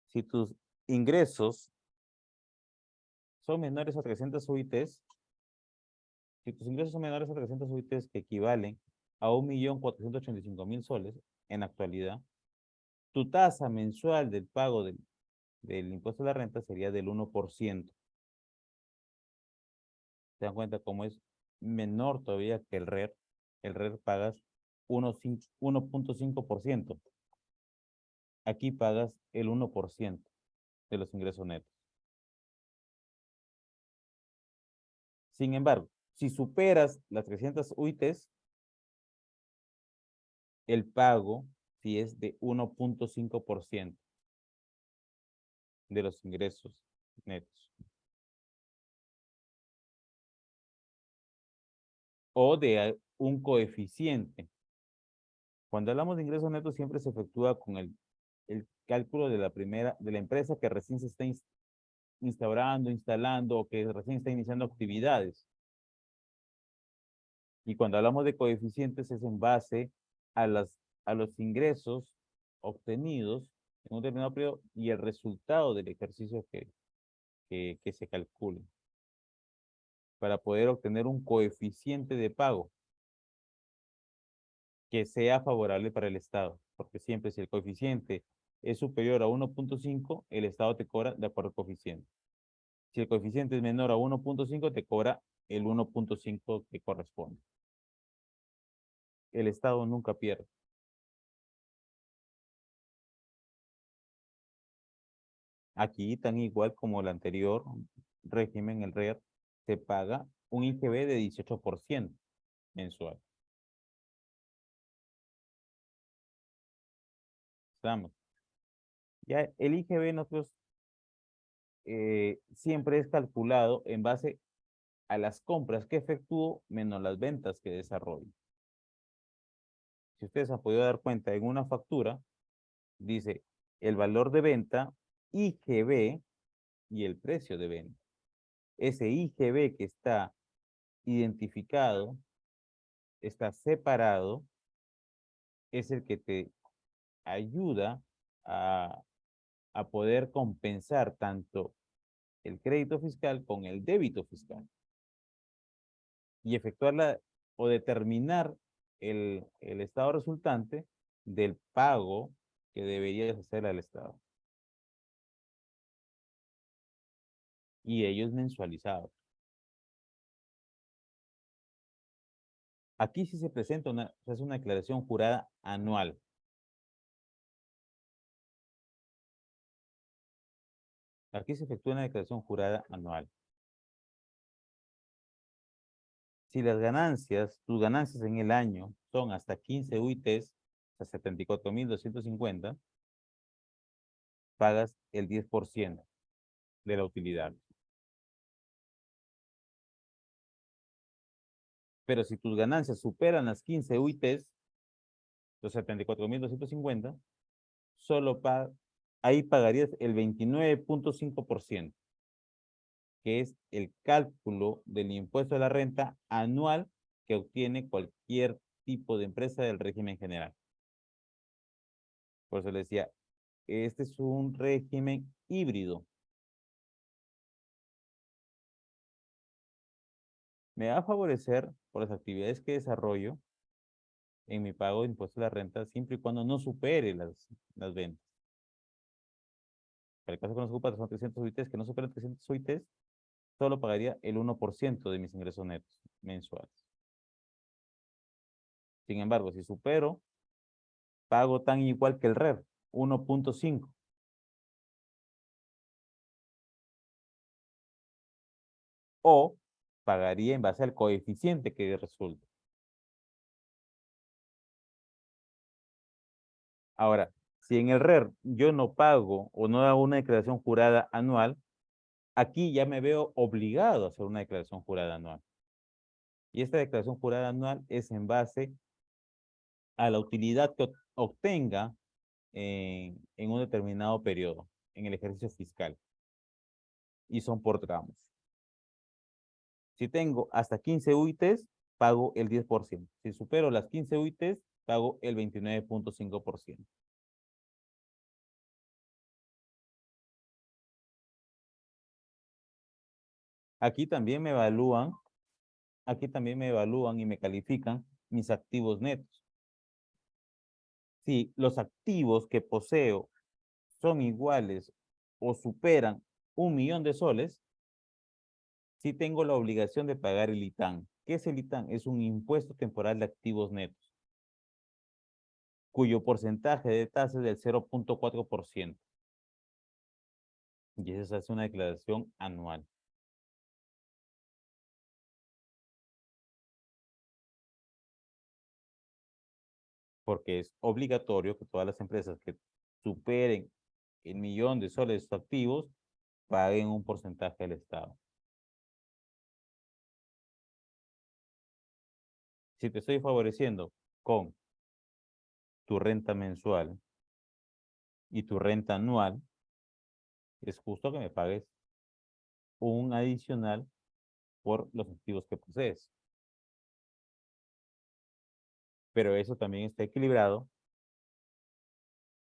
Speaker 2: si tus ingresos son menores a 300 UITs, si tus ingresos son menores a 300 UITs que equivalen a 1.485.000 soles en la actualidad, tu tasa mensual del pago del impuesto a la renta sería del 1%. ¿Se dan cuenta cómo es menor todavía que el RER? El RER pagas 1.5%. Aquí pagas el 1% de los ingresos netos. Sin embargo, si superas las 300 UITs, el pago si es de 1.5% de los ingresos netos. O de un coeficiente. Cuando hablamos de ingresos netos siempre se efectúa con el cálculo de la empresa que recién se está instalando o que recién está iniciando actividades. Y cuando hablamos de coeficientes es en base a los ingresos obtenidos en un determinado periodo y el resultado del ejercicio que se calcule para poder obtener un coeficiente de pago que sea favorable para el Estado. Porque siempre si el coeficiente es superior a 1.5, el Estado te cobra de acuerdo al coeficiente. Si el coeficiente es menor a 1.5, te cobra el 1.5 que corresponde. El Estado nunca pierde. Aquí, tan igual como el anterior régimen, el RER, se paga un IGB de 18% mensual. Estamos. Ya el IGB nosotros siempre es calculado en base a las compras que efectúo menos las ventas que desarrollo. Si ustedes han podido dar cuenta en una factura, dice el valor de venta, IGB y el precio de venta. Ese IGB que está identificado, está separado, es el que te ayuda a, a poder compensar tanto el crédito fiscal con el débito fiscal y efectuar o determinar el estado resultante del pago que deberías hacer al Estado. Y ellos mensualizados. Aquí sí se presenta se hace una declaración jurada anual. Aquí se efectúa una declaración jurada anual. Si las ganancias, tus ganancias en el año son hasta 15 UITs, hasta 74.250, pagas el 10% de la utilidad. Pero si tus ganancias superan las 15 UITs, los 74.250, ahí pagarías el 29.5%, que es el cálculo del impuesto a la renta anual que obtiene cualquier tipo de empresa del régimen general. Por eso le decía, este es un régimen híbrido. Me va a favorecer por las actividades que desarrollo en mi pago de impuesto a la renta siempre y cuando no supere las ventas. Para el caso que nos ocupa son 300 UITs, que no superen 300 UITs, solo pagaría el 1% de mis ingresos netos mensuales. Sin embargo, si supero, pago tan igual que el RER, 1.5. O pagaría en base al coeficiente que resulte. Ahora, si en el RER yo no pago o no hago una declaración jurada anual, aquí ya me veo obligado a hacer una declaración jurada anual. Y esta declaración jurada anual es en base a la utilidad que obtenga en un determinado periodo, en el ejercicio fiscal. Y son por tramos. Si tengo hasta 15 UITs, pago el 10%. Si supero las 15 UITs, pago el 29.5%. Aquí también me evalúan y me califican mis activos netos. Si los activos que poseo son iguales o superan 1.000.000 de soles, sí tengo la obligación de pagar el ITAN. ¿Qué es el ITAN? Es un impuesto temporal de activos netos, cuyo porcentaje de tasa es del 0.4%. Y eso se hace una declaración anual. porque es obligatorio que todas las empresas que superen el 1.000.000 de soles de sus activos paguen un porcentaje al Estado. Si te estoy favoreciendo con tu renta mensual y tu renta anual, es justo que me pagues un adicional por los activos que posees. Pero eso también está equilibrado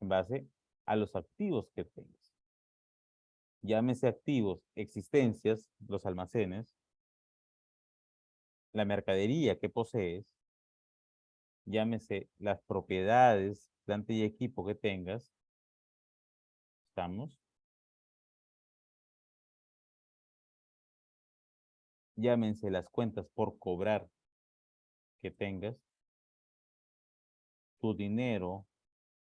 Speaker 2: en base a los activos que tengas. Llámese activos, existencias, los almacenes, la mercadería que posees, llámese las propiedades, planta y equipo que tengas, estamos, llámense las cuentas por cobrar que tengas, tu dinero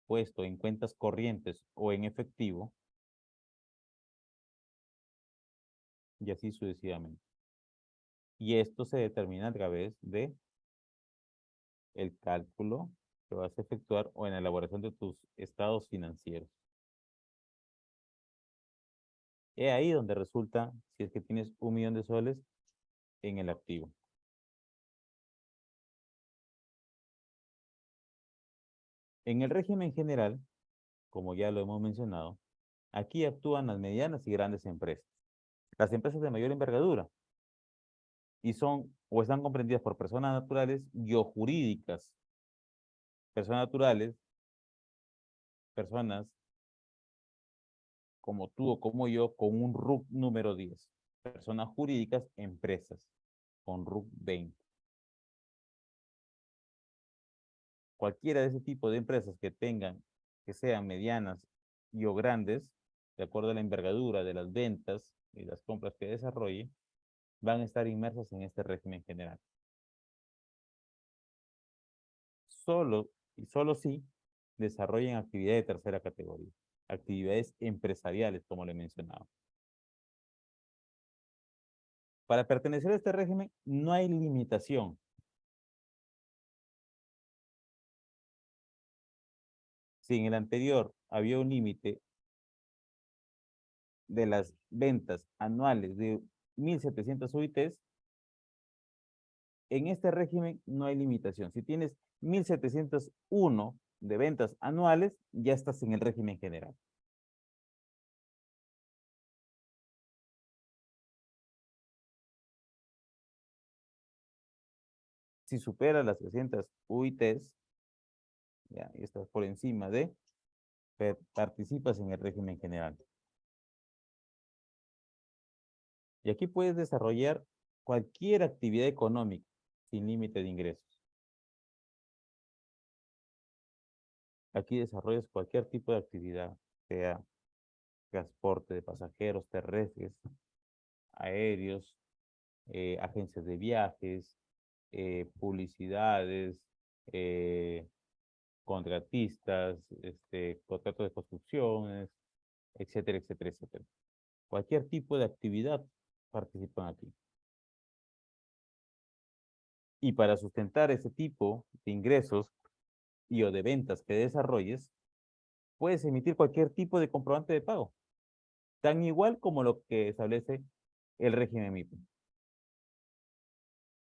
Speaker 2: puesto en cuentas corrientes o en efectivo, y así sucesivamente. Y esto se determina a través de el cálculo que vas a efectuar o en la elaboración de tus estados financieros. Es ahí donde resulta si es que tienes 1.000.000 de soles en el activo. En el régimen general, como ya lo hemos mencionado, aquí actúan las medianas y grandes empresas. Las empresas de mayor envergadura y son o están comprendidas por personas naturales y o jurídicas. Personas naturales, personas como tú o como yo, con un RUC número 10. Personas jurídicas, empresas, con RUC 20. Cualquiera de ese tipo de empresas que tengan, que sean medianas y o grandes, de acuerdo a la envergadura de las ventas y las compras que desarrolle, van a estar inmersas en este régimen general. Solo y solo si desarrollen actividades de tercera categoría, actividades empresariales, como le mencionaba. Para pertenecer a este régimen no hay limitación. Si en el anterior había un límite de las ventas anuales de 1.700 UITs, en este régimen no hay limitación. Si tienes 1.701 de ventas anuales, ya estás en el régimen general. Si superas las 300 UITs, ya estás por encima de, participas en el régimen general. Y aquí puedes desarrollar cualquier actividad económica sin límite de ingresos. Aquí desarrollas cualquier tipo de actividad, sea transporte de pasajeros terrestres, aéreos, agencias de viajes, publicidades, eh, contratistas, contratos de construcciones, etcétera, etcétera, etcétera. Cualquier tipo de actividad participan aquí. Y para sustentar ese tipo de ingresos y o de ventas que desarrolles, puedes emitir cualquier tipo de comprobante de pago, tan igual como lo que establece el régimen MIPE.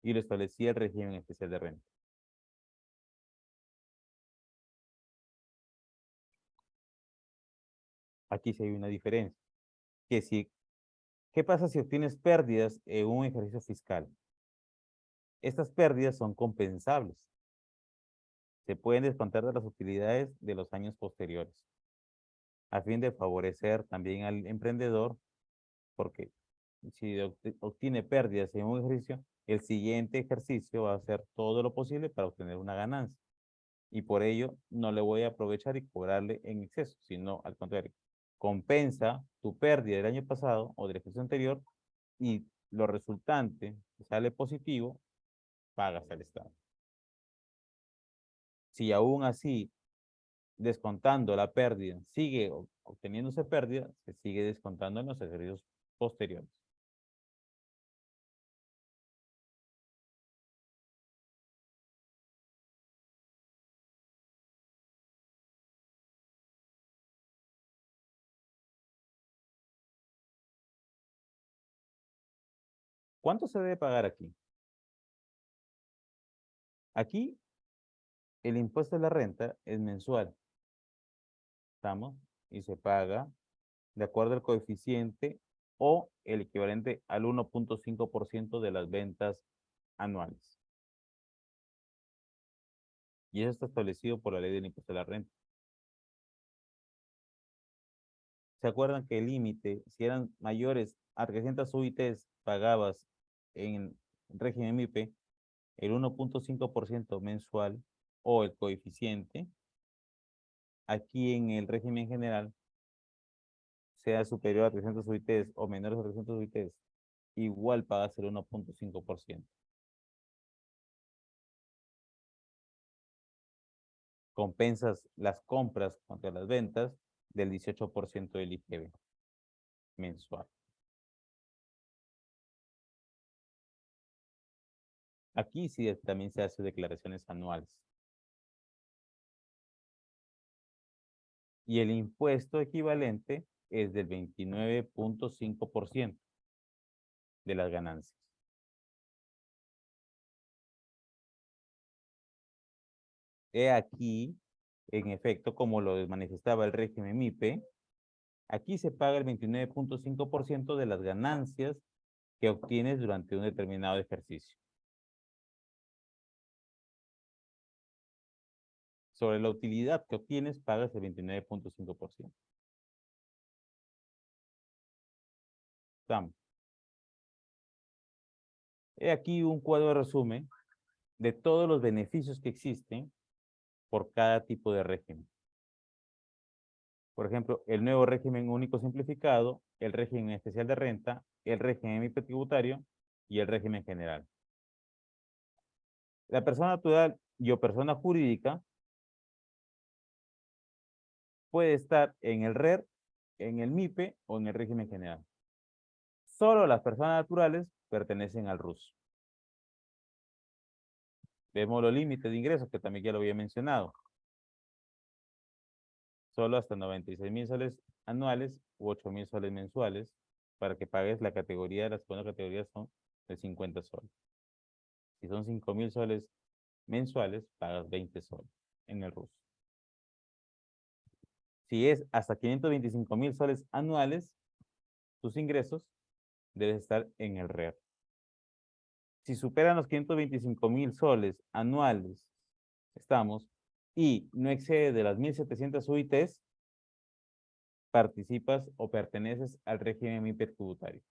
Speaker 2: Y lo establecía el régimen especial de renta. Aquí sí hay una diferencia. ¿Qué pasa si obtienes pérdidas en un ejercicio fiscal? Estas pérdidas son compensables. Se pueden descontar de las utilidades de los años posteriores, a fin de favorecer también al emprendedor, porque si obtiene pérdidas en un ejercicio, el siguiente ejercicio va a hacer todo lo posible para obtener una ganancia. Y por ello no le voy a aprovechar y cobrarle en exceso, sino al contrario, compensa tu pérdida del año pasado o del ejercicio anterior y lo resultante, que sale positivo, pagas al Estado. Si aún así, descontando la pérdida, sigue obteniéndose pérdida, se sigue descontando en los ejercicios posteriores. ¿Cuánto se debe pagar aquí? Aquí el impuesto de la renta es mensual. ¿Estamos? Y se paga de acuerdo al coeficiente o el equivalente al 1.5% de las ventas anuales. Y eso está establecido por la ley del impuesto de la renta. ¿Se acuerdan que el límite, si eran mayores a 300 UITs pagabas en régimen MIPE, el 1.5% mensual o el coeficiente, aquí en el régimen general, sea superior a 300 UITs o menores a 300 UITs, igual pagas el 1.5%. Compensas las compras contra las ventas del 18% del IGB mensual. Aquí sí también se hace declaraciones anuales. Y el impuesto equivalente es del 29.5% de las ganancias. He aquí, en efecto, como lo manifestaba el régimen MIPE, aquí se paga el 29.5% de las ganancias que obtienes durante un determinado ejercicio. Sobre la utilidad que obtienes, pagas el 29.5%. Estamos. He aquí un cuadro de resumen de todos los beneficios que existen por cada tipo de régimen. Por ejemplo, el nuevo régimen único simplificado, el régimen especial de renta, el régimen MIPE tributario y el régimen general. La persona natural y o persona jurídica puede estar en el RER, en el MIPE o en el régimen general. Solo las personas naturales pertenecen al RUS. Vemos los límites de ingresos, que también ya lo había mencionado. Solo hasta 96,000 soles anuales u 8,000 soles mensuales para que pagues la categoría, la segunda categoría son de 50 soles. Si son 5,000 soles mensuales, pagas 20 soles en el RUS. Si es hasta 525,000 soles anuales, tus ingresos debes estar en el RER. Si superan los 525,000 soles anuales, estamos, y no excede de las 1,700 UITs, participas o perteneces al régimen MIPE tributario.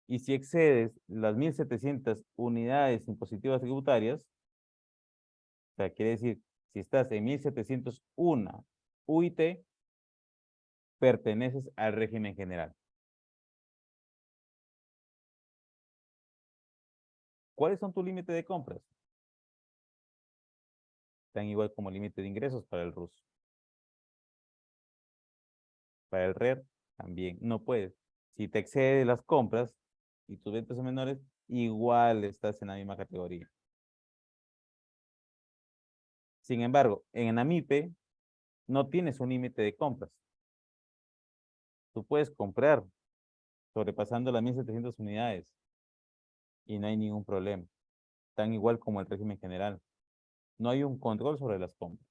Speaker 2: Y si excedes las 1,700 unidades impositivas tributarias, o sea, quiere decir, si estás en 1,701 UIT, perteneces al régimen general. ¿Cuáles son tus límites de compras? Están igual como límite de ingresos para el RUS. Para el RER también no puedes. Si te excede las compras y tus ventas son menores, igual estás en la misma categoría. Sin embargo, en AMIPE no tienes un límite de compras. Tú puedes comprar sobrepasando las 1,700 unidades y no hay ningún problema. Tan igual como el régimen general. No hay un control sobre las compras.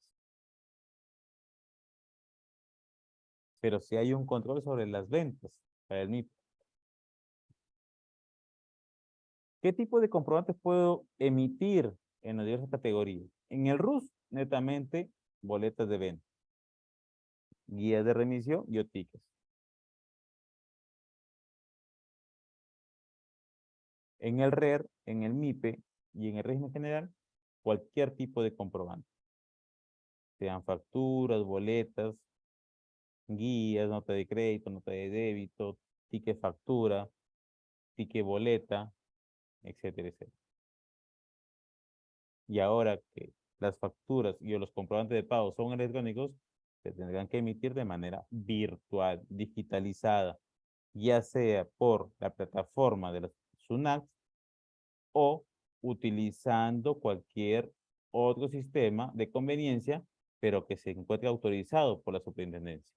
Speaker 2: Pero sí hay un control sobre las ventas para el MIPE. ¿Qué tipo de comprobantes puedo emitir en las diversas categorías? En el RUS, netamente, boletas de venta, guías de remisión y o tickets. En el RER, en el MIPE y en el régimen general, cualquier tipo de comprobante. Sean facturas, boletas, guías, nota de crédito, nota de débito, ticket factura, ticket boleta, etcétera, etcétera. Y ahora que las facturas y los comprobantes de pago son electrónicos, se tendrán que emitir de manera virtual, digitalizada, ya sea por la plataforma de las SUNATS o utilizando cualquier otro sistema de conveniencia, pero que se encuentre autorizado por la superintendencia.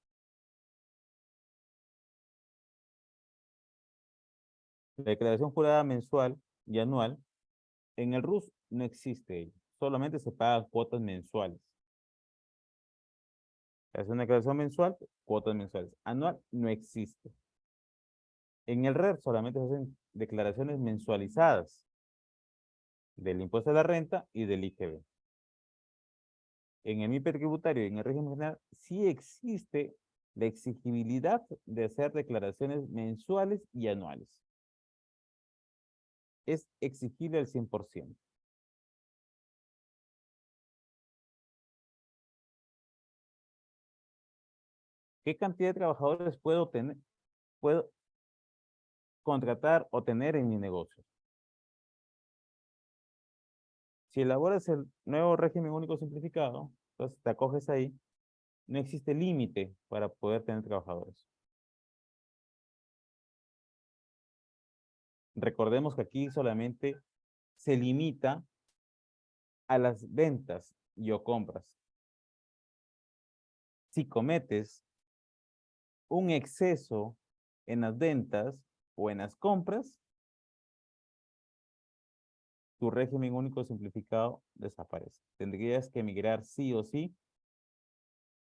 Speaker 2: La declaración jurada mensual y anual, en el RUS no existe ello. Solamente se pagan cuotas mensuales. Es una declaración mensual, cuotas mensuales. Anual no existe. En el RER solamente se hacen declaraciones mensualizadas del impuesto a la renta y del IGB. En el MIPE tributario y en el régimen general sí existe la exigibilidad de hacer declaraciones mensuales y anuales. Es exigible al 100%. ¿Qué cantidad de trabajadores puedo contratar o tener en mi negocio? Si elaboras el nuevo régimen único simplificado, entonces te acoges ahí, no existe límite para poder tener trabajadores. Recordemos que aquí solamente se limita a las ventas y o compras. Si cometes un exceso en las ventas o en las compras, tu régimen único simplificado desaparece. Tendrías que migrar sí o sí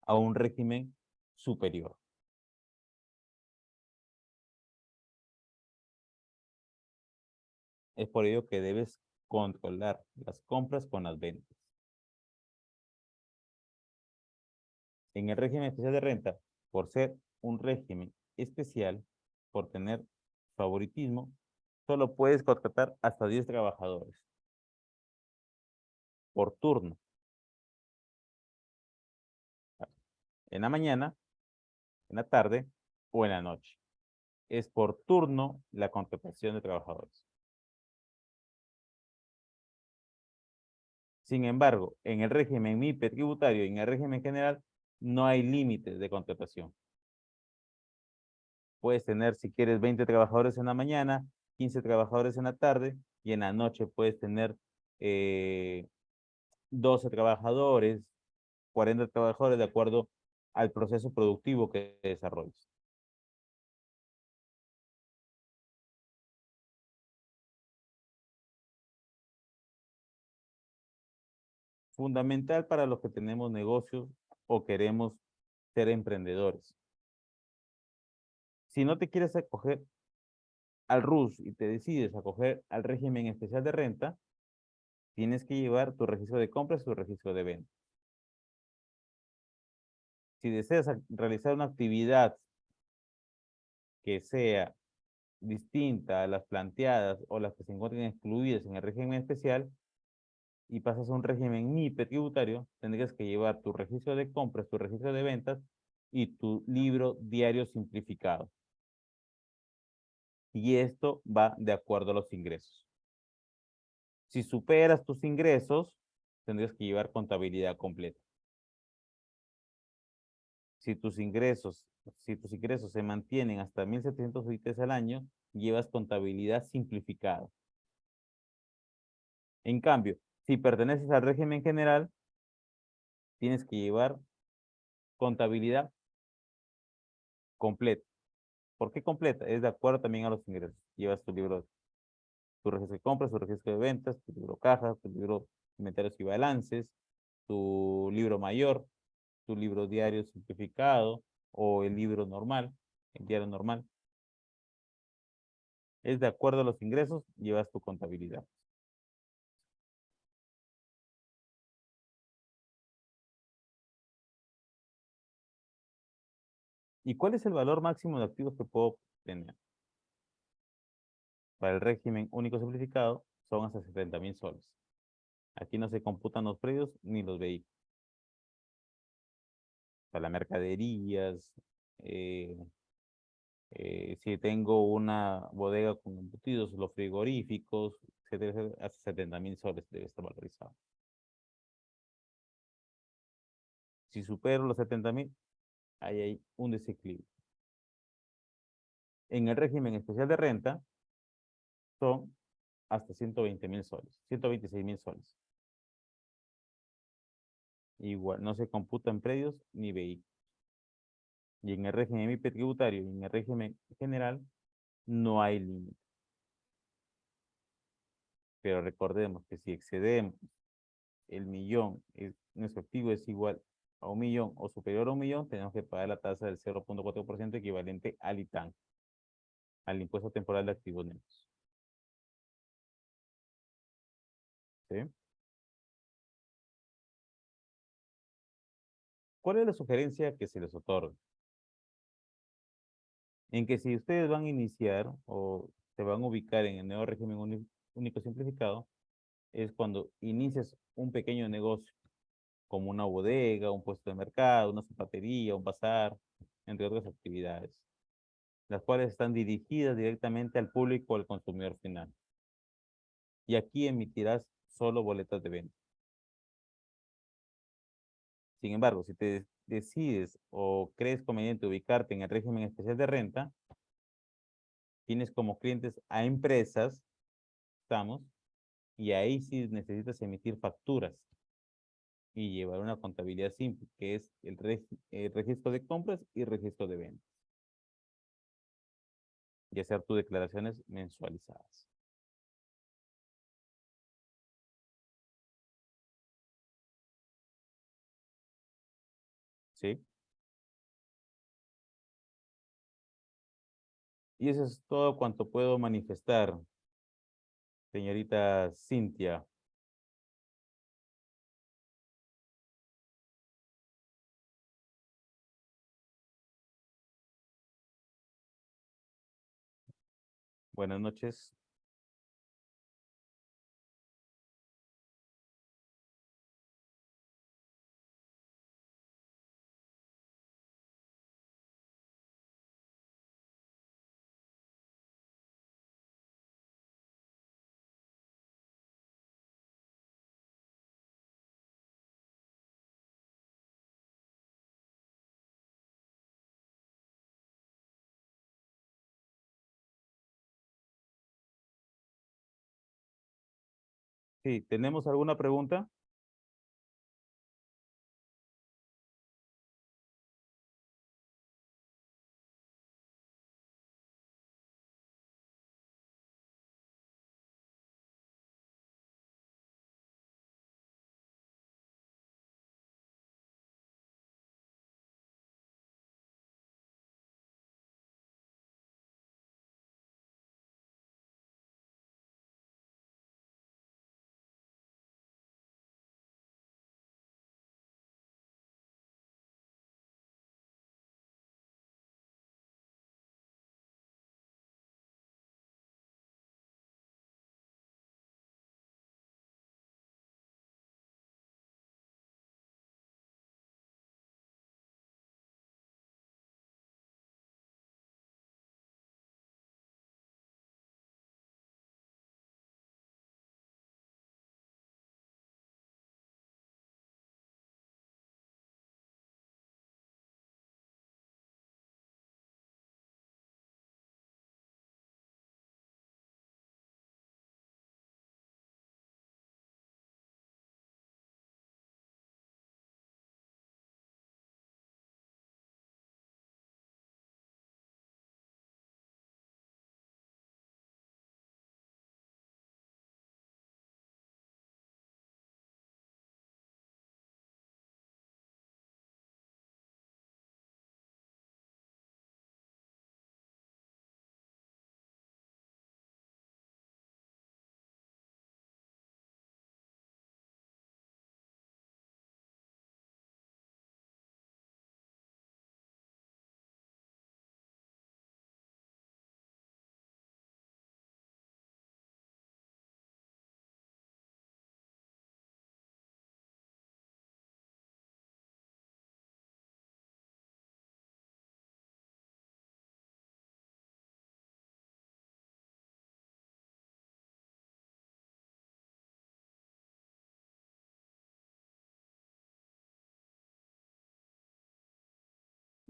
Speaker 2: a un régimen superior. Es por ello que debes controlar las compras con las ventas. En el régimen especial de renta, por ser un régimen especial, por tener favoritismo, solo puedes contratar hasta 10 trabajadores por turno. En la mañana, en la tarde o en la noche. Es por turno la contratación de trabajadores. Sin embargo, en el régimen MIPE tributario y en el régimen general no hay límites de contratación. Puedes tener, si quieres, 20 trabajadores en la mañana, 15 trabajadores en la tarde y en la noche puedes tener 12 trabajadores, 40 trabajadores de acuerdo al proceso productivo que desarrolles. Fundamental para los que tenemos negocios o queremos ser emprendedores. Si no te quieres acoger al RUS y te decides acoger al régimen especial de renta, tienes que llevar tu registro de compras y tu registro de ventas. Si deseas realizar una actividad que sea distinta a las planteadas o las que se encuentren excluidas en el régimen especial y pasas a un régimen MIPE tributario, tendrías que llevar tu registro de compras, tu registro de ventas y tu libro diario simplificado. Y esto va de acuerdo a los ingresos. Si superas tus ingresos, tendrías que llevar contabilidad completa. Si tus ingresos se mantienen hasta 1.700 UITs al año, llevas contabilidad simplificada. En cambio, si perteneces al régimen general, tienes que llevar contabilidad completa. ¿Por qué completa? Es de acuerdo también a los ingresos. Llevas tu libro, tu registro de compras, tu registro de ventas, tu libro caja, tu libro de inventarios y balances, tu libro mayor, tu libro diario simplificado o el libro normal, el diario normal. Es de acuerdo a los ingresos, llevas tu contabilidad. ¿Y cuál es el valor máximo de activos que puedo tener? Para el régimen único simplificado son hasta 70.000 soles. Aquí no se computan los predios ni los vehículos. Para las mercaderías, eh, si tengo una bodega con embutidos, los frigoríficos, etcétera, hasta 70.000 soles debe estar valorizado. Si supero los 70.000, ahí hay un desequilibrio. En el régimen especial de renta son hasta 120.000 soles, 126.000 soles. Igual, no se computan predios ni vehículos. Y en el régimen MIPE tributario y en el régimen general no hay límite. Pero recordemos que si excedemos el millón, nuestro activo es igual a 1.000.000 o superior a 1.000.000, tenemos que pagar la tasa del 0,4% equivalente al ITAN, al impuesto temporal de activos netos. ¿Sí? ¿Cuál es la sugerencia que se les otorga? En que si ustedes van a iniciar o se van a ubicar en el nuevo régimen único simplificado, es cuando inicias un pequeño negocio, como una bodega, un puesto de mercado, una zapatería, un bazar, entre otras actividades, las cuales están dirigidas directamente al público o al consumidor final. Y aquí emitirás solo boletas de venta. Sin embargo, si te decides o crees conveniente ubicarte en el régimen especial de renta, tienes como clientes a empresas, estamos, y ahí sí necesitas emitir facturas y llevar una contabilidad simple, que es el registro de compras y registro de ventas, y hacer tus declaraciones mensualizadas. ¿Sí? Y eso es todo cuanto puedo manifestar, señorita Cintia. Buenas noches. Sí, ¿tenemos alguna pregunta?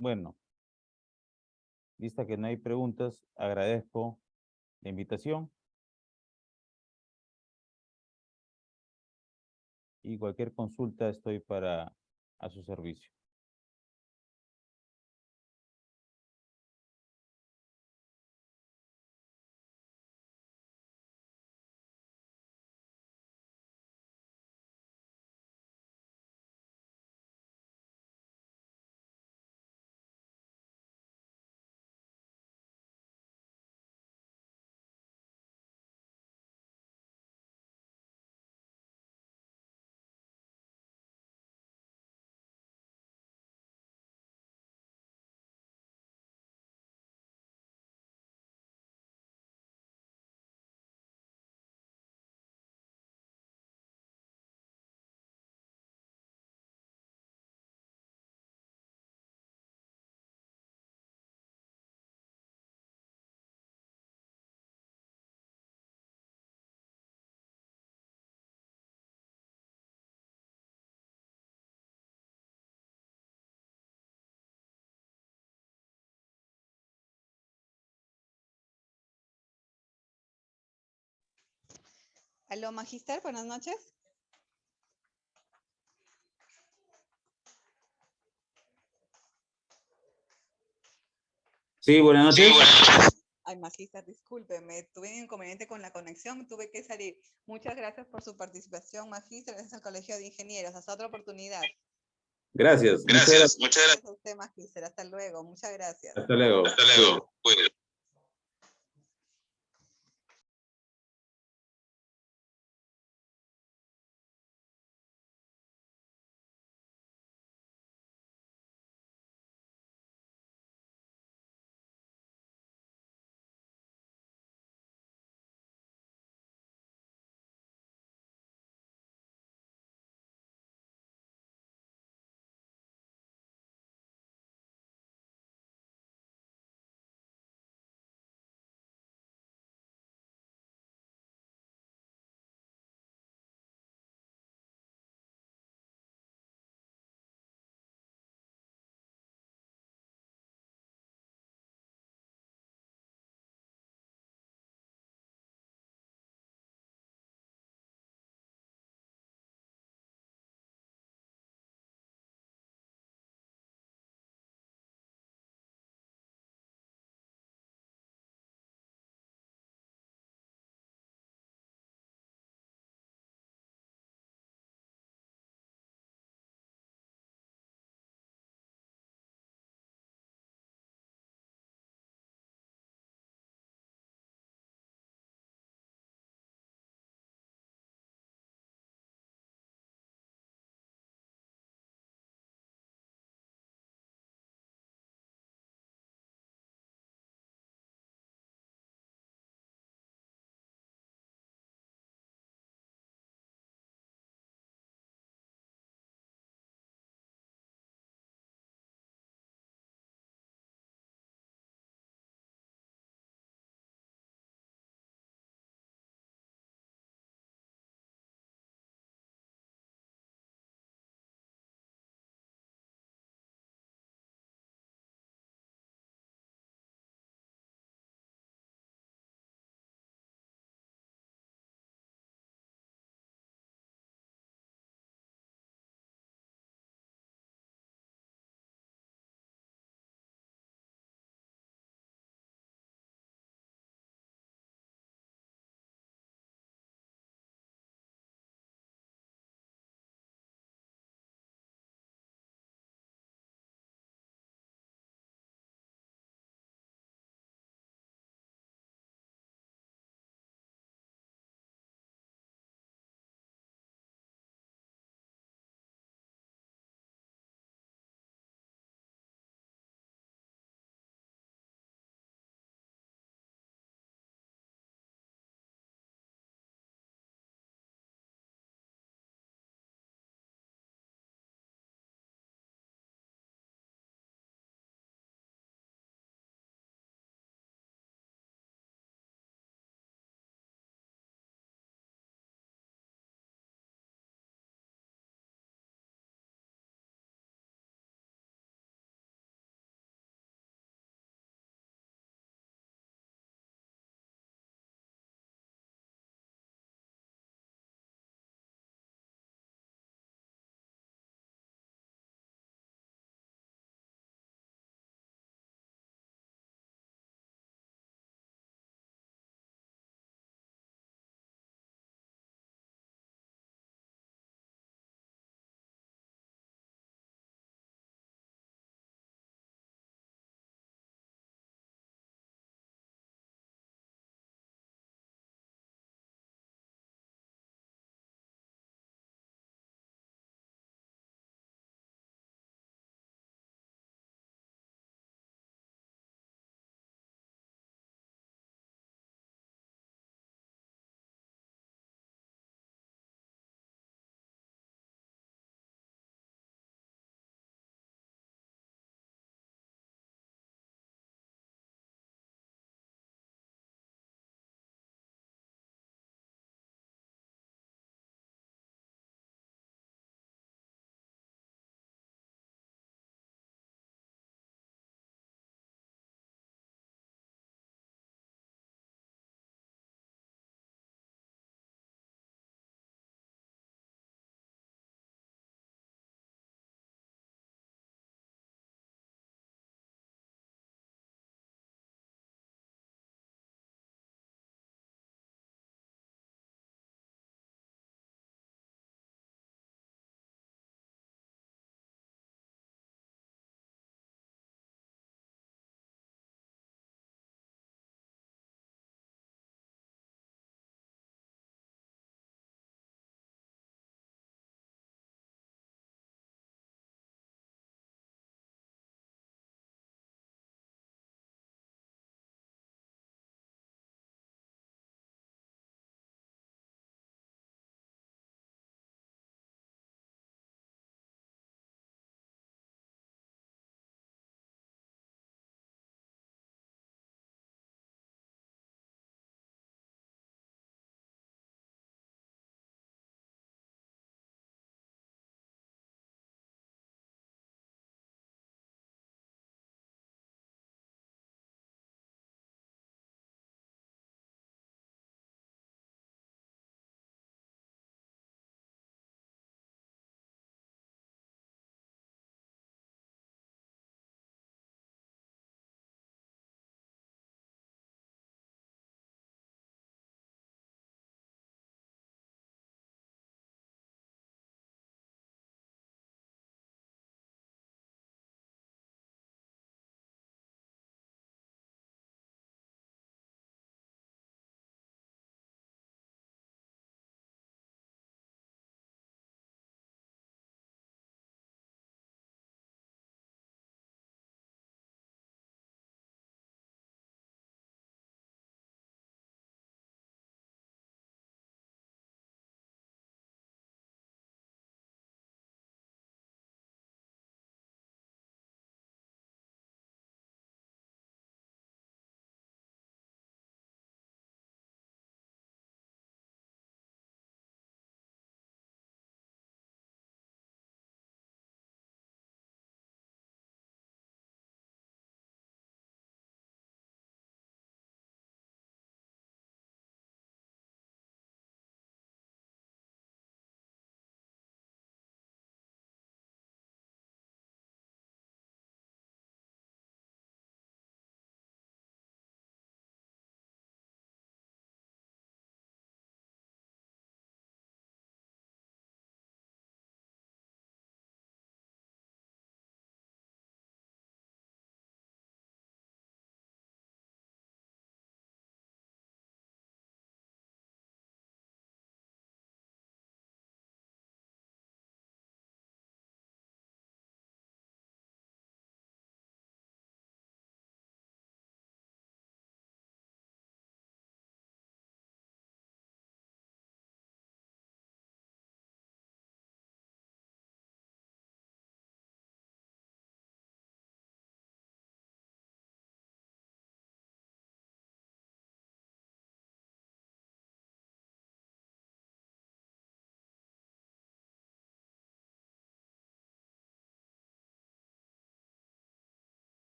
Speaker 2: Bueno, vista que no hay preguntas, agradezco la invitación y cualquier consulta estoy a su servicio.
Speaker 1: Aló, Magister, buenas noches.
Speaker 3: Sí, buenas noches.
Speaker 1: Ay, Magister, discúlpeme, tuve un inconveniente con la conexión, tuve que salir. Muchas gracias por su participación, Magister, gracias al Colegio de Ingenieros. Hasta otra oportunidad.
Speaker 3: Gracias.
Speaker 1: Muchas gracias a usted, Magister. Hasta luego. Muchas gracias.
Speaker 3: Hasta luego.
Speaker 4: Hasta luego. Cuídate.